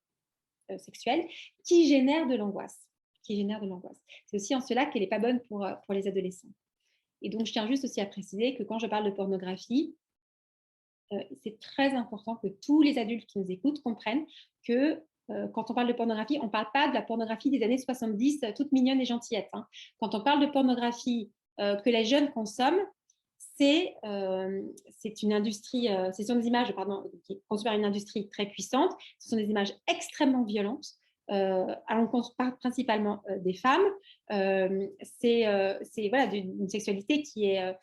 sexuel qui génère de l'angoisse. C'est aussi en cela qu'elle n'est pas bonne pour les adolescents. Et donc, je tiens juste aussi à préciser que quand je parle de pornographie, c'est très important que tous les adultes qui nous écoutent comprennent que quand on parle de pornographie, on ne parle pas de la pornographie des années 70, toute mignonne et gentillette. Hein. Quand on parle de pornographie que les jeunes consomment, c'est une industrie, ce sont des images, qui est conçues par une industrie très puissante, ce sont des images extrêmement violentes, à l'encontre principalement des femmes. C'est voilà, une sexualité qui est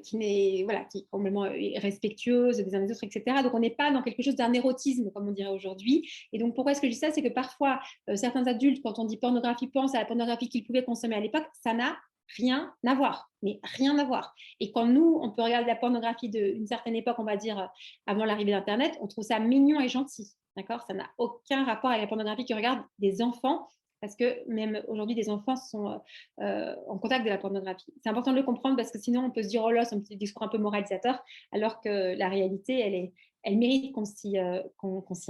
qui est complètement respectueuse des uns des autres, etc. Donc, on n'est pas dans quelque chose d'un érotisme, comme on dirait aujourd'hui. Et donc, pourquoi est-ce que je dis ça? C'est que parfois, certains adultes, quand on dit pornographie, pensent à la pornographie qu'ils pouvaient consommer à l'époque. Ça n'a rien à voir, mais rien à voir. Et quand nous, on peut regarder la pornographie d'une certaine époque, on va dire avant l'arrivée d'Internet, on trouve ça mignon et gentil. D'accord? Ça n'a aucun rapport avec la pornographie que regardent des enfants, parce que même aujourd'hui, des enfants sont en contact de la pornographie. C'est important de le comprendre parce que sinon, on peut se dire « Oh là, c'est un petit discours un peu moralisateur », alors que la réalité, elle mérite qu'on s'y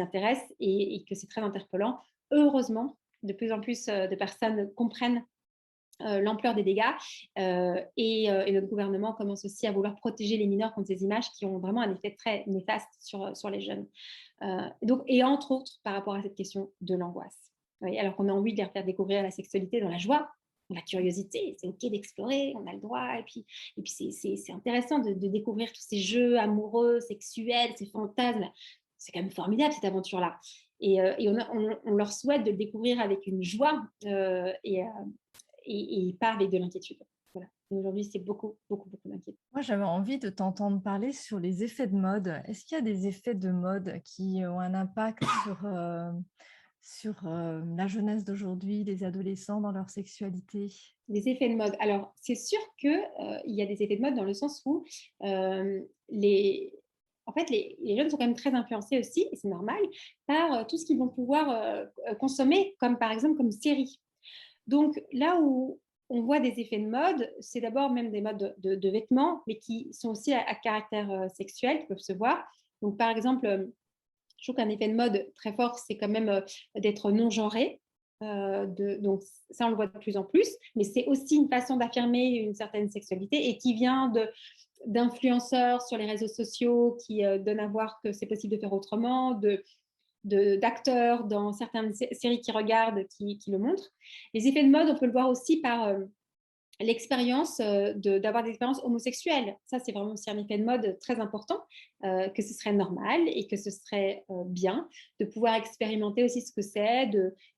intéresse et que c'est très interpellant. Heureusement, de plus en plus de personnes comprennent l'ampleur des dégâts et notre gouvernement commence aussi à vouloir protéger les mineurs contre ces images qui ont vraiment un effet très néfaste sur les jeunes. Et entre autres, par rapport à cette question de l'angoisse. Oui, alors qu'on a envie de leur faire découvrir la sexualité dans la joie, dans la curiosité, c'est OK d'explorer, on a le droit, et puis c'est intéressant de découvrir tous ces jeux amoureux, sexuels, ces fantasmes. C'est quand même formidable cette aventure-là. Et on leur souhaite de le découvrir avec une joie et pas avec de l'inquiétude. Voilà. Aujourd'hui, c'est beaucoup d'inquiétude. Moi, j'avais envie de t'entendre parler sur les effets de mode. Est-ce qu'il y a des effets de mode qui ont un impact sur la jeunesse d'aujourd'hui, les adolescents dans leur sexualité? Des effets de mode. Alors, c'est sûr qu'il y a des effets de mode dans le sens où les jeunes sont quand même très influencés aussi, et c'est normal, par tout ce qu'ils vont pouvoir consommer, comme par exemple comme séries. Donc, là où on voit des effets de mode, c'est d'abord même des modes de vêtements, mais qui sont aussi à caractère sexuel, qui peuvent se voir. Donc, par exemple, je trouve qu'un effet de mode très fort, c'est quand même d'être non-genré. Donc, ça, on le voit de plus en plus. Mais c'est aussi une façon d'affirmer une certaine sexualité et qui vient d'influenceurs sur les réseaux sociaux qui donnent à voir que c'est possible de faire autrement, d'acteurs dans certaines séries qu'ils regardent qui le montrent. Les effets de mode, on peut le voir aussi par l'expérience d'avoir des expériences homosexuelles. Ça, c'est vraiment aussi un effet de mode très important, que ce serait normal et que ce serait bien de pouvoir expérimenter aussi ce que c'est,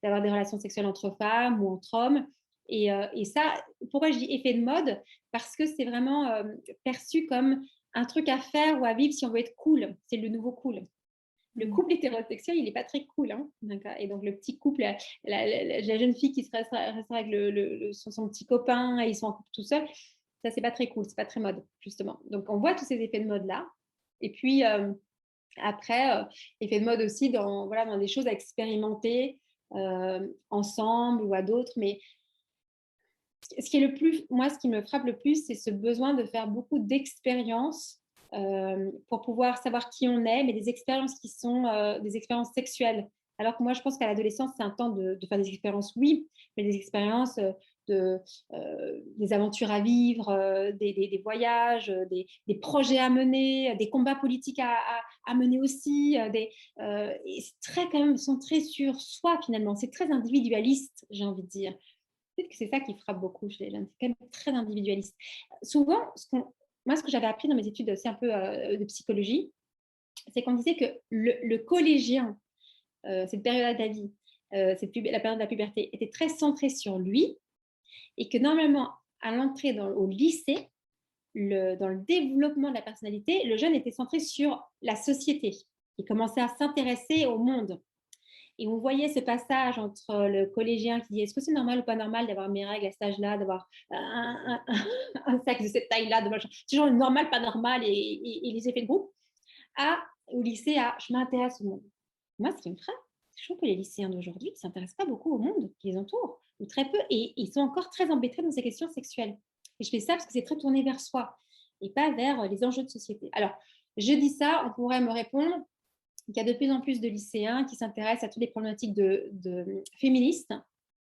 d'avoir des relations sexuelles entre femmes ou entre hommes. Et ça, pourquoi je dis effet de mode? Parce que c'est vraiment perçu comme un truc à faire ou à vivre si on veut être cool. C'est le nouveau cool. Le couple hétérosexuel, il n'est pas très cool. Hein. Et donc, le petit couple, la jeune fille qui restera avec son petit copain et ils sont en couple tout seuls, ça, c'est pas très cool, c'est pas très mode, justement. Donc, on voit tous ces effets de mode-là. Et puis, après, effets de mode aussi dans des choses à expérimenter ensemble ou à d'autres. Mais ce qui me frappe le plus, c'est ce besoin de faire beaucoup d'expériences pour pouvoir savoir qui on est, mais des expériences qui sont des expériences sexuelles. Alors que moi, je pense qu'à l'adolescence, c'est un temps de faire des expériences, oui, mais des expériences des aventures à vivre, des voyages, des projets à mener, des combats politiques à mener aussi. Et c'est très quand même centré sur soi, finalement. C'est très individualiste, j'ai envie de dire. Peut-être que c'est ça qui frappe beaucoup chez les jeunes, c'est quand même très individualiste. Souvent, moi, ce que j'avais appris dans mes études aussi un peu de psychologie, c'est qu'on disait que le collégien, cette période de la vie, la période de la puberté, était très centrée sur lui et que normalement, à l'entrée au lycée, dans le développement de la personnalité, le jeune était centré sur la société. Il commençait à s'intéresser au monde. Et on voyait ce passage entre le collégien qui dit est-ce que c'est normal ou pas normal d'avoir mes règles à cet âge-là, d'avoir un sexe de cette taille-là, c'est genre normal, pas normal et les effets de groupe, au lycée je m'intéresse au monde. Moi, ce qui me frappe, je trouve que les lycéens d'aujourd'hui ne s'intéressent pas beaucoup au monde qui les entoure, ou très peu, et ils sont encore très embêtés dans ces questions sexuelles. Et je fais ça parce que c'est très tourné vers soi et pas vers les enjeux de société. Alors, je dis ça, on pourrait me répondre qu'il y a de plus en plus de lycéens qui s'intéressent à toutes les problématiques de féministes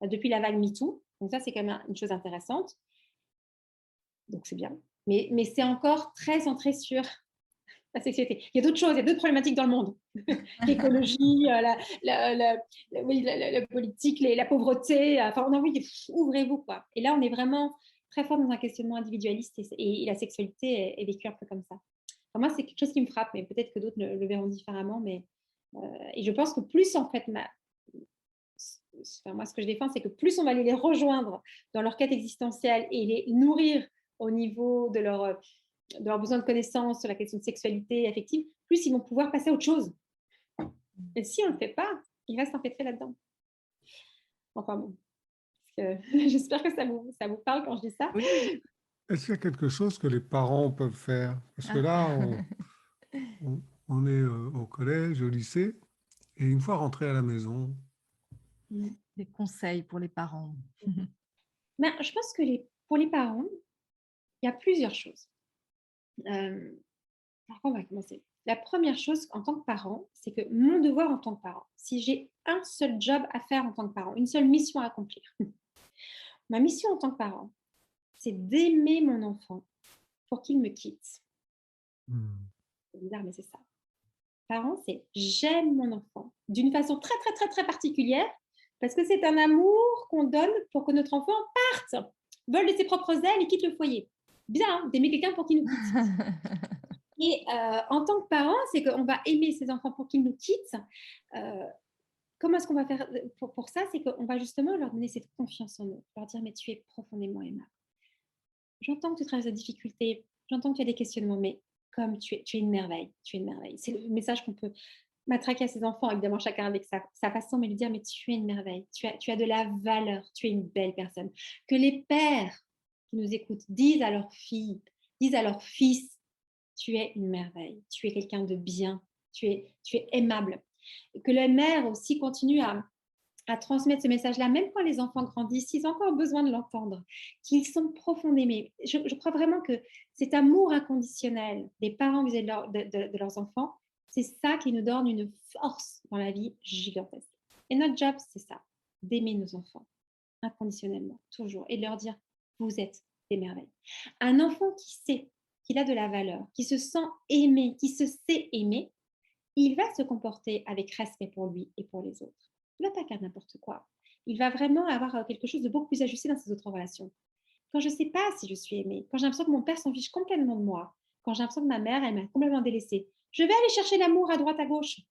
depuis la vague MeToo. Donc ça, c'est quand même une chose intéressante. Donc c'est bien. Mais c'est encore très centré sur la sexualité. Il y a d'autres choses, il y a d'autres problématiques dans le monde. L'écologie, la politique, la pauvreté. Enfin, oui, ouvrez-vous, quoi. Et là, on est vraiment très fort dans un questionnement individualiste et la sexualité est vécue un peu comme ça. Enfin, moi, c'est quelque chose qui me frappe, mais peut-être que d'autres le verront différemment. Et je pense que plus, en fait, moi, ce que je défends, c'est que plus on va aller les rejoindre dans leur quête existentielle et les nourrir au niveau de leur besoin de connaissances sur la question de sexualité affective, plus ils vont pouvoir passer à autre chose. Et si on ne le fait pas, ils restent empêtrés là-dedans. Enfin bon, j'espère que ça vous parle quand je dis ça. Oui. Est-ce qu'il y a quelque chose que les parents peuvent faire? Parce que là, on est au collège, au lycée, et une fois rentré à la maison. Des conseils pour les parents. Mais je pense que pour les parents, il y a plusieurs choses. Par contre, on va commencer. la première chose en tant que parent, c'est que mon devoir en tant que parent, si j'ai un seul job à faire en tant que parent, une seule mission à accomplir, ma mission en tant que parent, c'est d'aimer mon enfant pour qu'il me quitte. C'est bizarre, mais c'est ça. Parent, c'est j'aime mon enfant d'une façon très, très, très, très particulière parce que c'est un amour qu'on donne pour que notre enfant parte, vole de ses propres ailes et quitte le foyer. Bien, hein, d'aimer quelqu'un pour qu'il nous quitte. Et en tant que parent, c'est qu'on va aimer ses enfants pour qu'ils nous quittent. Comment est-ce qu'on va faire pour ça? C'est qu'on va justement leur donner cette confiance en eux, leur dire mais tu es profondément aimable. J'entends que tu traverses des difficultés, j'entends que tu as des questionnements, mais comme tu es une merveille, tu es une merveille. C'est le message qu'on peut matraquer à ses enfants, évidemment chacun avec sa façon, mais lui dire mais tu es une merveille, tu as de la valeur, tu es une belle personne. Que les pères qui nous écoutent disent à leurs filles, disent à leurs fils, tu es une merveille, tu es quelqu'un de bien, tu es aimable. Et que les mères aussi continuent à transmettre ce message-là, même quand les enfants grandissent, ils ont encore besoin de l'entendre, qu'ils sont profondément aimés. Je crois vraiment que cet amour inconditionnel des parents vis-à-vis de leurs enfants, c'est ça qui nous donne une force dans la vie gigantesque. Et notre job, c'est ça, d'aimer nos enfants inconditionnellement, toujours, et de leur dire, vous êtes des merveilles. Un enfant qui sait qu'il a de la valeur, qui se sent aimé, qui se sait aimer, il va se comporter avec respect pour lui et pour les autres. Il ne va pas faire n'importe quoi. Il va vraiment avoir quelque chose de beaucoup plus ajusté dans ses autres relations. Quand je ne sais pas si je suis aimée, quand j'ai l'impression que mon père s'en fiche complètement de moi, quand j'ai l'impression que ma mère, elle m'a complètement délaissée, je vais aller chercher l'amour à droite, à gauche.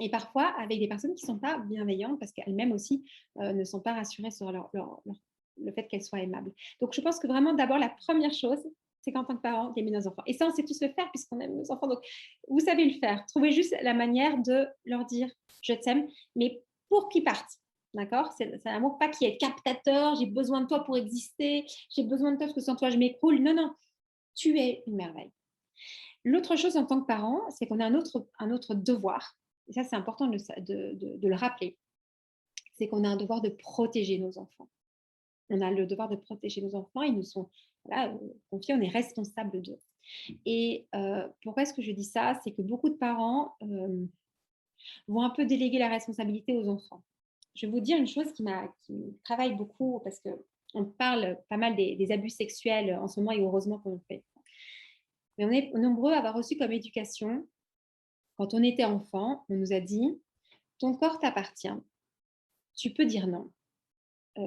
Et parfois avec des personnes qui ne sont pas bienveillantes parce qu'elles-mêmes aussi ne sont pas rassurées sur le fait qu'elles soient aimables. Donc je pense que vraiment d'abord la première chose, c'est qu'en tant que parent, d'aimer nos enfants. Et ça, on sait tous le faire puisqu'on aime nos enfants. Donc vous savez le faire. Trouvez juste la manière de leur dire je t'aime, mais pour qu'ils partent. D'accord? C'est un amour pas qui est captateur, j'ai besoin de toi pour exister, j'ai besoin de toi parce que sans toi je m'écroule. Non, non, tu es une merveille. L'autre chose en tant que parent, c'est qu'on a un autre devoir. Et ça, c'est important de le rappeler. C'est qu'on a un devoir de protéger nos enfants. On a le devoir de protéger nos enfants. Ils nous sont confiés, on est responsable d'eux. Et pourquoi est-ce que je dis ça? C'est que beaucoup de parents vont un peu déléguer la responsabilité aux enfants. Je vais vous dire une chose qui me travaille beaucoup parce qu'on parle pas mal des abus sexuels en ce moment et heureusement qu'on le fait. Mais on est nombreux à avoir reçu comme éducation, quand on était enfant, on nous a dit « ton corps t'appartient, tu peux dire non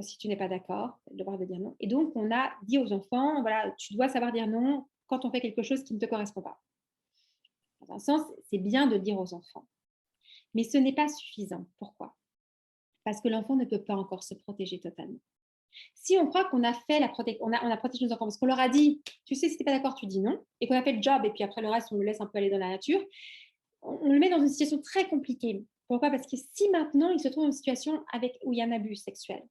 si tu n'es pas d'accord, tu as le devoir de dire non ». Et donc, on a dit aux enfants « voilà, tu dois savoir dire non quand on fait quelque chose qui ne te correspond pas ». Dans un sens, c'est bien de le dire aux enfants. Mais ce n'est pas suffisant. Pourquoi? Parce que l'enfant ne peut pas encore se protéger totalement. Si on croit qu'on a fait on a protégé nos enfants parce qu'on leur a dit « tu sais, si tu n'es pas d'accord, tu dis non » et qu'on a fait le job et puis après le reste, on le laisse un peu aller dans la nature, on le met dans une situation très compliquée. Pourquoi? Parce que si maintenant il se trouve dans une situation où il y a un abus sexuel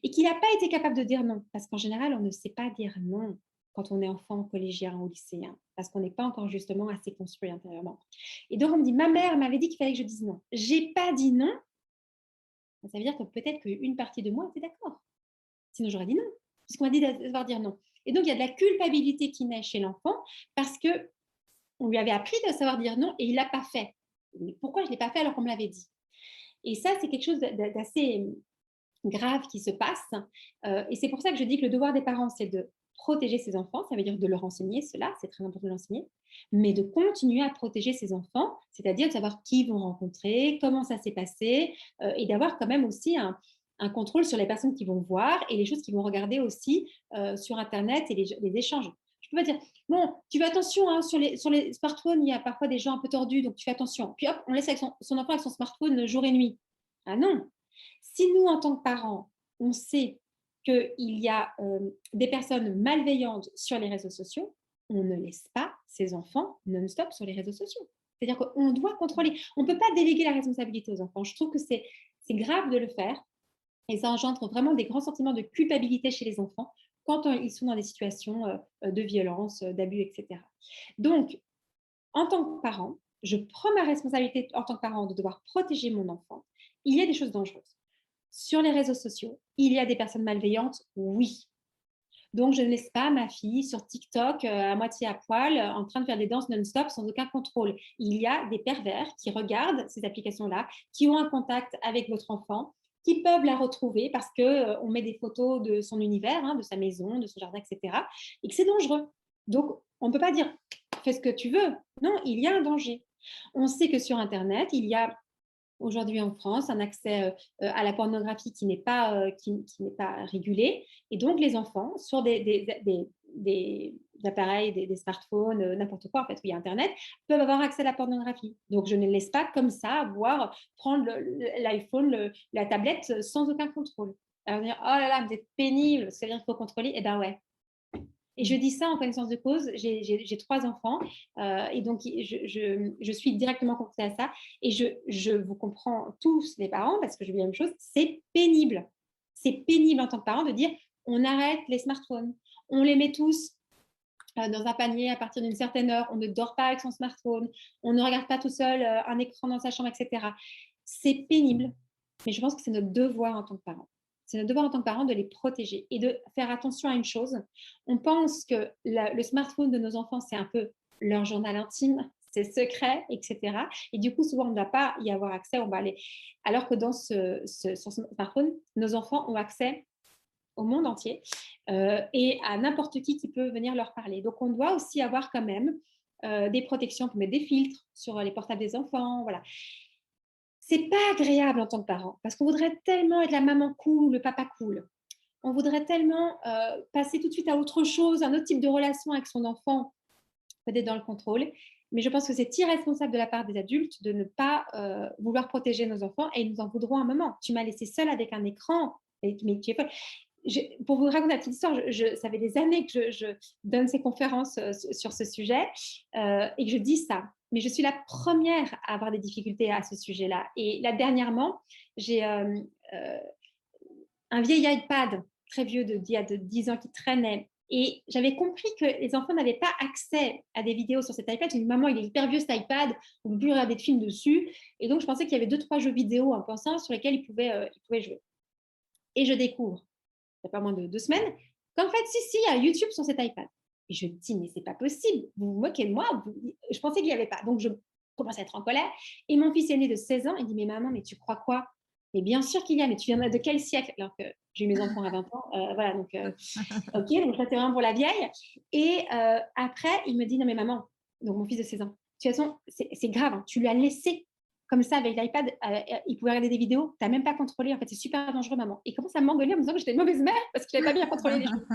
et qu'il n'a pas été capable de dire non, parce qu'en général, on ne sait pas dire non quand on est enfant, collégien ou lycéen, parce qu'on n'est pas encore justement assez construit intérieurement. Et donc, on me dit, ma mère m'avait dit qu'il fallait que je dise non. J'ai pas dit non. Ça veut dire que peut-être qu'une partie de moi était d'accord. Sinon, j'aurais dit non, puisqu'on m'a dit de devoir dire non. Et donc, il y a de la culpabilité qui naît chez l'enfant parce que on lui avait appris de savoir dire non et il ne l'a pas fait. Mais pourquoi je ne l'ai pas fait alors qu'on me l'avait dit? Et ça, c'est quelque chose d'assez grave qui se passe. Et c'est pour ça que je dis que le devoir des parents, c'est de protéger ses enfants. Ça veut dire de leur enseigner cela, c'est très important de l'enseigner, mais de continuer à protéger ses enfants, c'est-à-dire de savoir qui ils vont rencontrer, comment ça s'est passé, et d'avoir quand même aussi un contrôle sur les personnes qu'ils vont voir et les choses qu'ils vont regarder aussi sur Internet et les échanges. Je peux pas dire, bon, tu fais attention, hein, sur les smartphones, il y a parfois des gens un peu tordus, donc tu fais attention. Puis hop, on laisse avec son enfant avec son smartphone jour et nuit. Ah non. Si nous, en tant que parents, on sait qu'il y a des personnes malveillantes sur les réseaux sociaux, on ne laisse pas ses enfants non-stop sur les réseaux sociaux. C'est-à-dire qu'on doit contrôler. On ne peut pas déléguer la responsabilité aux enfants. Je trouve que c'est grave de le faire et ça engendre vraiment des grands sentiments de culpabilité chez les enfants quand ils sont dans des situations de violence, d'abus, etc. Donc, en tant que parent, je prends ma responsabilité en tant que parent de devoir protéger mon enfant. Il y a des choses dangereuses. Sur les réseaux sociaux, il y a des personnes malveillantes, oui. Donc, je ne laisse pas ma fille sur TikTok à moitié à poil en train de faire des danses non-stop sans aucun contrôle. Il y a des pervers qui regardent ces applications-là, qui ont un contact avec votre enfant, qui peuvent la retrouver parce qu'on met des photos de son univers, hein, de sa maison, de son jardin, etc. Et que c'est dangereux. Donc, on ne peut pas dire « fais ce que tu veux ». Non, il y a un danger. On sait que sur Internet, il y a aujourd'hui en France un accès à la pornographie qui n'est pas régulé. Et donc, les enfants, sur des appareils, des smartphones, n'importe quoi, en fait, où il y a Internet, peuvent avoir accès à la pornographie. Donc, je ne laisse pas comme ça prendre l'iPhone, la tablette sans aucun contrôle. Alors, dire, oh là là, vous êtes pénible, c'est-à-dire qu'il faut contrôler. Eh bien, ouais. Et je dis ça en connaissance de cause. J'ai 3 enfants et donc je suis directement confrontée à ça. Et je vous comprends tous les parents parce que je vis la même chose. C'est pénible. C'est pénible en tant que parent de dire on arrête les smartphones. On les met tous dans un panier à partir d'une certaine heure. On ne dort pas avec son smartphone. On ne regarde pas tout seul un écran dans sa chambre, etc. C'est pénible. Mais je pense que c'est notre devoir en tant que parents. C'est notre devoir en tant que parents de les protéger et de faire attention à une chose. On pense que le smartphone de nos enfants, c'est un peu leur journal intime, c'est secret, etc. Et du coup, souvent, on ne doit pas y avoir accès. On va aller... Alors que dans sur ce smartphone, nos enfants ont accès au monde entier et à n'importe qui peut venir leur parler. Donc, on doit aussi avoir quand même des protections. On peut mettre des filtres sur les portables des enfants. Voilà. C'est pas agréable en tant que parent parce qu'on voudrait tellement être la maman cool, le papa cool. On voudrait tellement passer tout de suite à autre chose, un autre type de relation avec son enfant, peut-être dans le contrôle. Mais je pense que c'est irresponsable de la part des adultes de ne pas vouloir protéger nos enfants et ils nous en voudront un moment. Tu m'as laissé seule avec un écran, mais tu es folle. Pour vous raconter la petite histoire, ça fait des années que je donne ces conférences sur ce sujet et que je dis ça. Mais je suis la première à avoir des difficultés à ce sujet-là. Et là, dernièrement, j'ai un vieil iPad très vieux d'il y a 10 ans qui traînait. Et j'avais compris que les enfants n'avaient pas accès à des vidéos sur cet iPad. J'ai dit, maman, il est hyper vieux cet iPad, on ne peut plus regarder de films dessus. Et donc, je pensais qu'il y avait 2-3 jeux vidéo en pensant sur lesquels ils pouvaient jouer. Et je découvre, il n'y a pas moins de 2 semaines, qu'en fait, si, il y a YouTube sur cet iPad. Et je me dis, mais c'est pas possible, vous vous moquez de moi, je pensais qu'il n'y avait pas. Donc, je commence à être en colère. Et mon fils aîné de 16 ans, il dit, mais maman, mais tu crois quoi? Mais bien sûr qu'il y a, mais tu viens de quel siècle? Alors que j'ai eu mes enfants à 20 ans. Voilà, donc, ok, donc ça, c'est vraiment pour la vieille. Et après, il me dit, non, mais maman, donc mon fils de 16 ans, de toute façon, c'est grave, hein, tu lui as laissé comme ça avec l'iPad, il pouvait regarder des vidéos, tu n'as même pas contrôlé, en fait, c'est super dangereux, maman. Et il commence à m'engueuler en me disant que j'étais une mauvaise mère parce que je n'avais pas bien contrôlé les choses.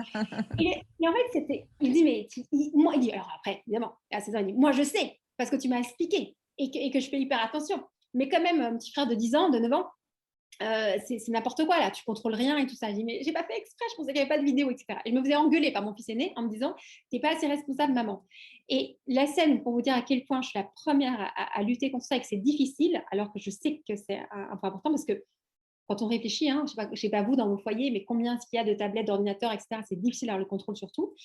Et en fait, il dit, mais moi, il dit, alors après, évidemment, à 16 ans, il dit, moi, je sais, parce que tu m'as expliqué et que je fais hyper attention. Mais quand même, un petit frère de 10 ans, de 9 ans, c'est n'importe quoi là, tu contrôles rien et tout ça. Je dis, mais j'ai pas fait exprès, je pensais qu'il n'y avait pas de vidéo, etc. Et je me faisais engueuler par mon fils aîné en me disant, t'es pas assez responsable, maman. Et la scène, pour vous dire à quel point je suis la première à lutter contre ça et que c'est difficile, alors que je sais que c'est un point important parce que quand on réfléchit, hein, je sais pas vous dans vos foyers, mais combien il y a de tablettes, d'ordinateurs, etc. C'est difficile d'avoir le contrôle sur tout.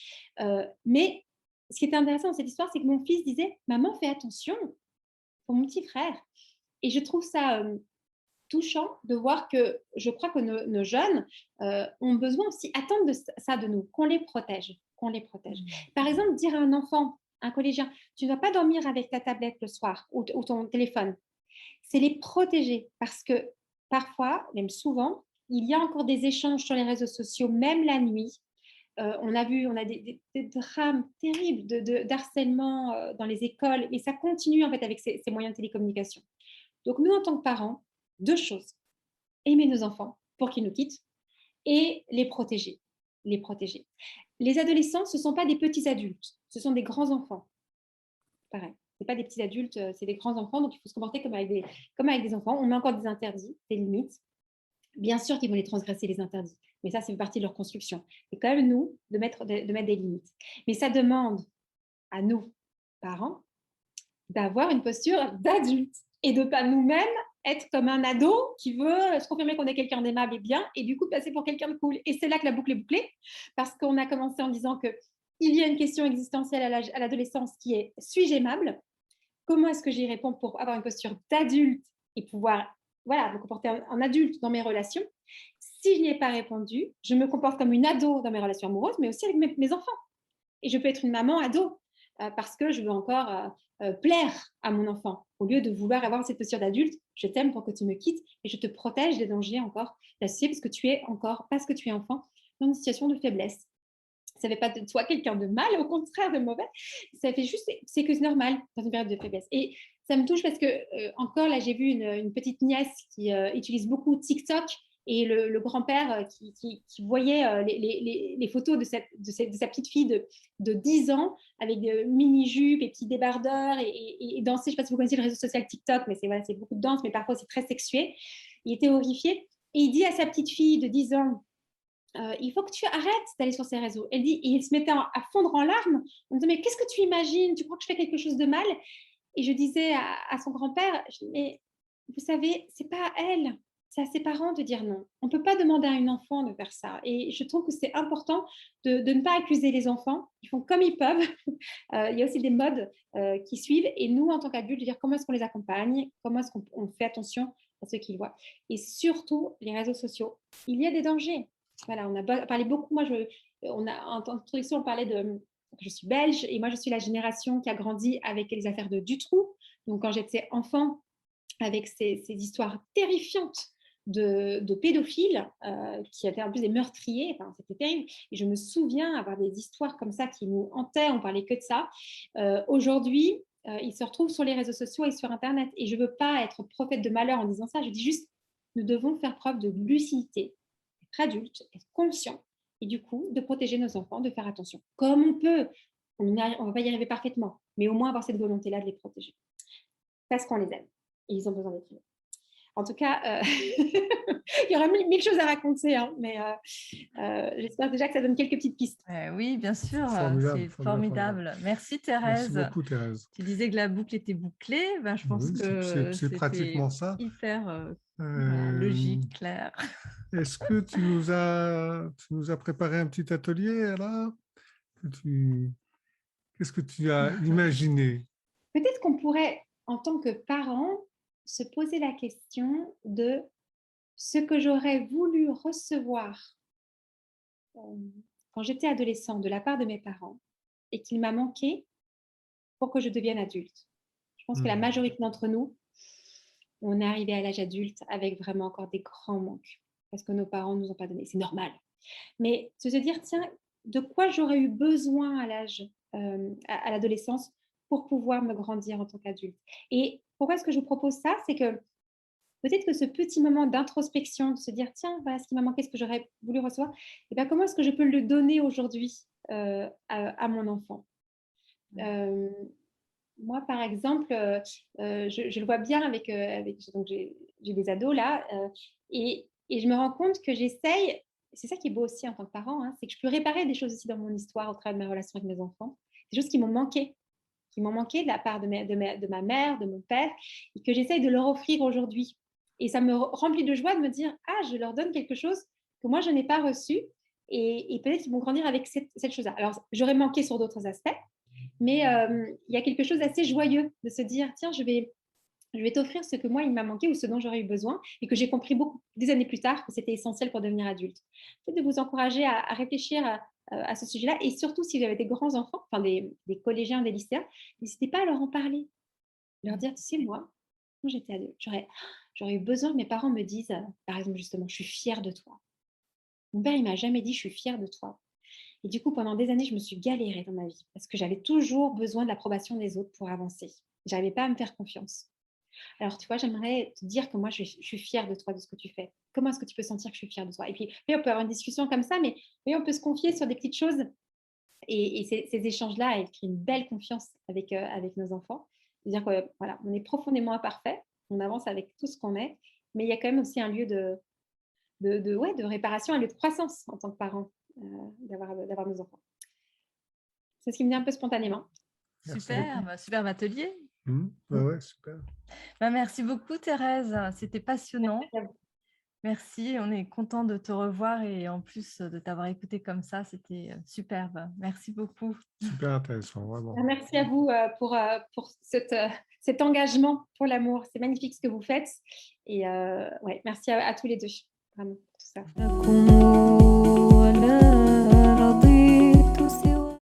Mais ce qui était intéressant dans cette histoire, c'est que mon fils disait, maman, fais attention pour mon petit frère. Et je trouve ça touchant de voir que je crois que nos jeunes ont besoin aussi, attendent ça de nous, qu'on les protège, qu'on les protège. Par exemple, dire à un enfant, un collégien, tu ne vas pas dormir avec ta tablette le soir ou ton téléphone. C'est les protéger parce que parfois, même souvent, il y a encore des échanges sur les réseaux sociaux, même la nuit. On a des drames terribles d'harcèlement dans les écoles et ça continue en fait avec ces moyens de télécommunication. Donc nous, en tant que parents, 2 choses. Aimer nos enfants pour qu'ils nous quittent et les protéger. Les protéger. Les adolescents, ce ne sont pas des petits adultes, ce sont des grands enfants. Pareil, ce n'est pas des petits adultes, c'est des grands enfants, donc il faut se comporter comme avec des enfants. On met encore des interdits, des limites. Bien sûr qu'ils vont les transgresser, les interdits, mais ça, ça fait partie de leur construction. C'est quand même nous de mettre des limites. Mais ça demande à nous, parents, d'avoir une posture d'adulte et de ne pas nous-mêmes être comme un ado qui veut se confirmer qu'on est quelqu'un d'aimable et bien, et du coup passer pour quelqu'un de cool. Et c'est là que la boucle est bouclée, parce qu'on a commencé en disant qu'il y a une question existentielle à l'adolescence qui est « suis-je aimable ?» Comment est-ce que j'y réponds pour avoir une posture d'adulte et pouvoir me comporter en adulte dans mes relations? si je n'y ai pas répondu, je me comporte comme une ado dans mes relations amoureuses, mais aussi avec mes enfants. Et je peux être une maman ado parce que je veux encore plaire à mon enfant. Au lieu de vouloir avoir cette posture d'adulte, je t'aime pour que tu me quittes et je te protège des dangers encore associés parce que tu es encore, parce que tu es enfant, dans une situation de faiblesse. Ça ne fait pas de toi quelqu'un de mal, au contraire de mauvais. Ça fait juste, c'est que c'est normal dans une période de faiblesse. Et ça me touche parce que, encore là, j'ai vu une petite nièce qui utilise beaucoup TikTok et le grand-père qui voyait les photos de sa petite fille de 10 ans avec de mini-jupes et petits débardeurs et danser. Je ne sais pas si vous connaissez le réseau social TikTok, mais c'est beaucoup de danse, mais parfois c'est très sexué. Il était horrifié. Et il dit à sa petite fille de 10 ans, il faut que tu arrêtes d'aller sur ces réseaux. Elle dit, et il se mettait à fondre en larmes. On me disait, mais qu'est-ce que tu imagines? Tu crois que je fais quelque chose de mal? Et je disais à son grand-père, mais vous savez, c'est pas à elle, c'est à ses parents de dire non. On ne peut pas demander à un enfant de faire ça. Et je trouve que c'est important de ne pas accuser les enfants. Ils font comme ils peuvent. Il y a aussi des modes qui suivent. Et nous, en tant qu'adultes, de dire comment est-ce qu'on les accompagne, comment est-ce qu'on fait attention à ce qu'ils voient. Et surtout, les réseaux sociaux. Il y a des dangers. Voilà, on a parlé beaucoup. Moi, en introduction, on parlait de. Je suis belge et moi, je suis la génération qui a grandi avec les affaires de Dutroux. Donc, quand j'étais enfant, avec ces histoires terrifiantes de pédophiles qui étaient en plus des meurtriers, enfin, c'était terrible. Et je me souviens avoir des histoires comme ça qui nous hantaient, on parlait que de ça. Aujourd'hui, ils se retrouvent sur les réseaux sociaux et sur Internet. Et je ne veux pas être prophète de malheur en disant ça. Je dis juste, nous devons faire preuve de lucidité, être adultes, être conscients, et du coup, de protéger nos enfants, de faire attention. Comme on peut, on ne va pas y arriver parfaitement, mais au moins avoir cette volonté-là de les protéger. Parce qu'on les aime. Et ils ont besoin d'être aimés. En tout cas, il y aura mille choses à raconter, hein, mais j'espère déjà que ça donne quelques petites pistes. Oui, bien sûr, c'est formidable. Merci Thérèse. Merci beaucoup Thérèse. Tu disais que la boucle était bouclée, ben, je pense que c'est pratiquement ça. Hyper logique, clair. Est-ce que tu nous as préparé un petit atelier là? Qu'est-ce que tu as imaginé? Peut-être qu'on pourrait, en tant que parents, se poser la question de ce que j'aurais voulu recevoir quand j'étais adolescent de la part de mes parents et qu'il m'a manqué pour que je devienne adulte. Je pense que la majorité d'entre nous, on est arrivé à l'âge adulte avec vraiment encore des grands manques parce que nos parents ne nous ont pas donné. C'est normal. Mais se dire, tiens, de quoi j'aurais eu besoin à l'âge, à l'adolescence pour pouvoir me grandir en tant qu'adulte. Et pourquoi est-ce que je vous propose ça? C'est que peut-être que ce petit moment d'introspection, de se dire, tiens, voilà ce qui m'a manqué, ce que j'aurais voulu recevoir, et bien, comment est-ce que je peux le donner aujourd'hui à mon enfant? Moi, par exemple, je le vois bien avec donc j'ai des ados là, et je me rends compte que j'essaye, c'est ça qui est beau aussi en tant que parent, hein, c'est que je peux réparer des choses aussi dans mon histoire au travers de mes relations avec mes enfants, des choses qui m'ont manqué de la part de ma mère, de mon père, et que j'essaye de leur offrir aujourd'hui. Et ça me remplit de joie de me dire, ah, je leur donne quelque chose que moi, je n'ai pas reçu, et peut-être qu'ils vont grandir avec cette chose-là. Alors, j'aurais manqué sur d'autres aspects, mais il y a quelque chose d'assez joyeux de se dire, tiens, je vais t'offrir ce que moi, il m'a manqué ou ce dont j'aurais eu besoin et que j'ai compris des années plus tard que c'était essentiel pour devenir adulte. Peut-être de vous encourager à réfléchir à ce sujet-là et surtout si vous avez des grands enfants, enfin des collégiens, des lycéens, n'hésitez pas à leur en parler. Leur dire, tu sais, moi, quand j'étais adulte, j'aurais eu besoin que mes parents me disent, par exemple, justement, je suis fière de toi. Mon père, il m'a jamais dit, je suis fière de toi. Et du coup, pendant des années, je me suis galérée dans ma vie parce que j'avais toujours besoin de l'approbation des autres pour avancer. Je n'arrivais pas à me faire confiance. Alors, tu vois, j'aimerais te dire que moi, je suis fière de toi, de ce que tu fais. Comment est-ce que tu peux sentir que je suis fière de toi? Et puis, on peut avoir une discussion comme ça, mais on peut se confier sur des petites choses. Et ces échanges-là, elles créent une belle confiance avec nos enfants. C'est-à-dire que, voilà, on est profondément imparfait, on avance avec tout ce qu'on est, mais il y a quand même aussi un lieu de réparation, un lieu de croissance en tant que parent, d'avoir nos enfants. C'est ce qui me vient un peu spontanément. Superbe atelier. Ouais, super. Merci beaucoup Thérèse, c'était passionnant. Merci, on est content de te revoir et en plus de t'avoir écouté comme ça, c'était superbe. Merci beaucoup. Super intéressant, vraiment. Merci à vous pour cet engagement pour l'amour. C'est magnifique ce que vous faites. Et ouais, merci à tous les deux. vraiment, pour tout ça. Como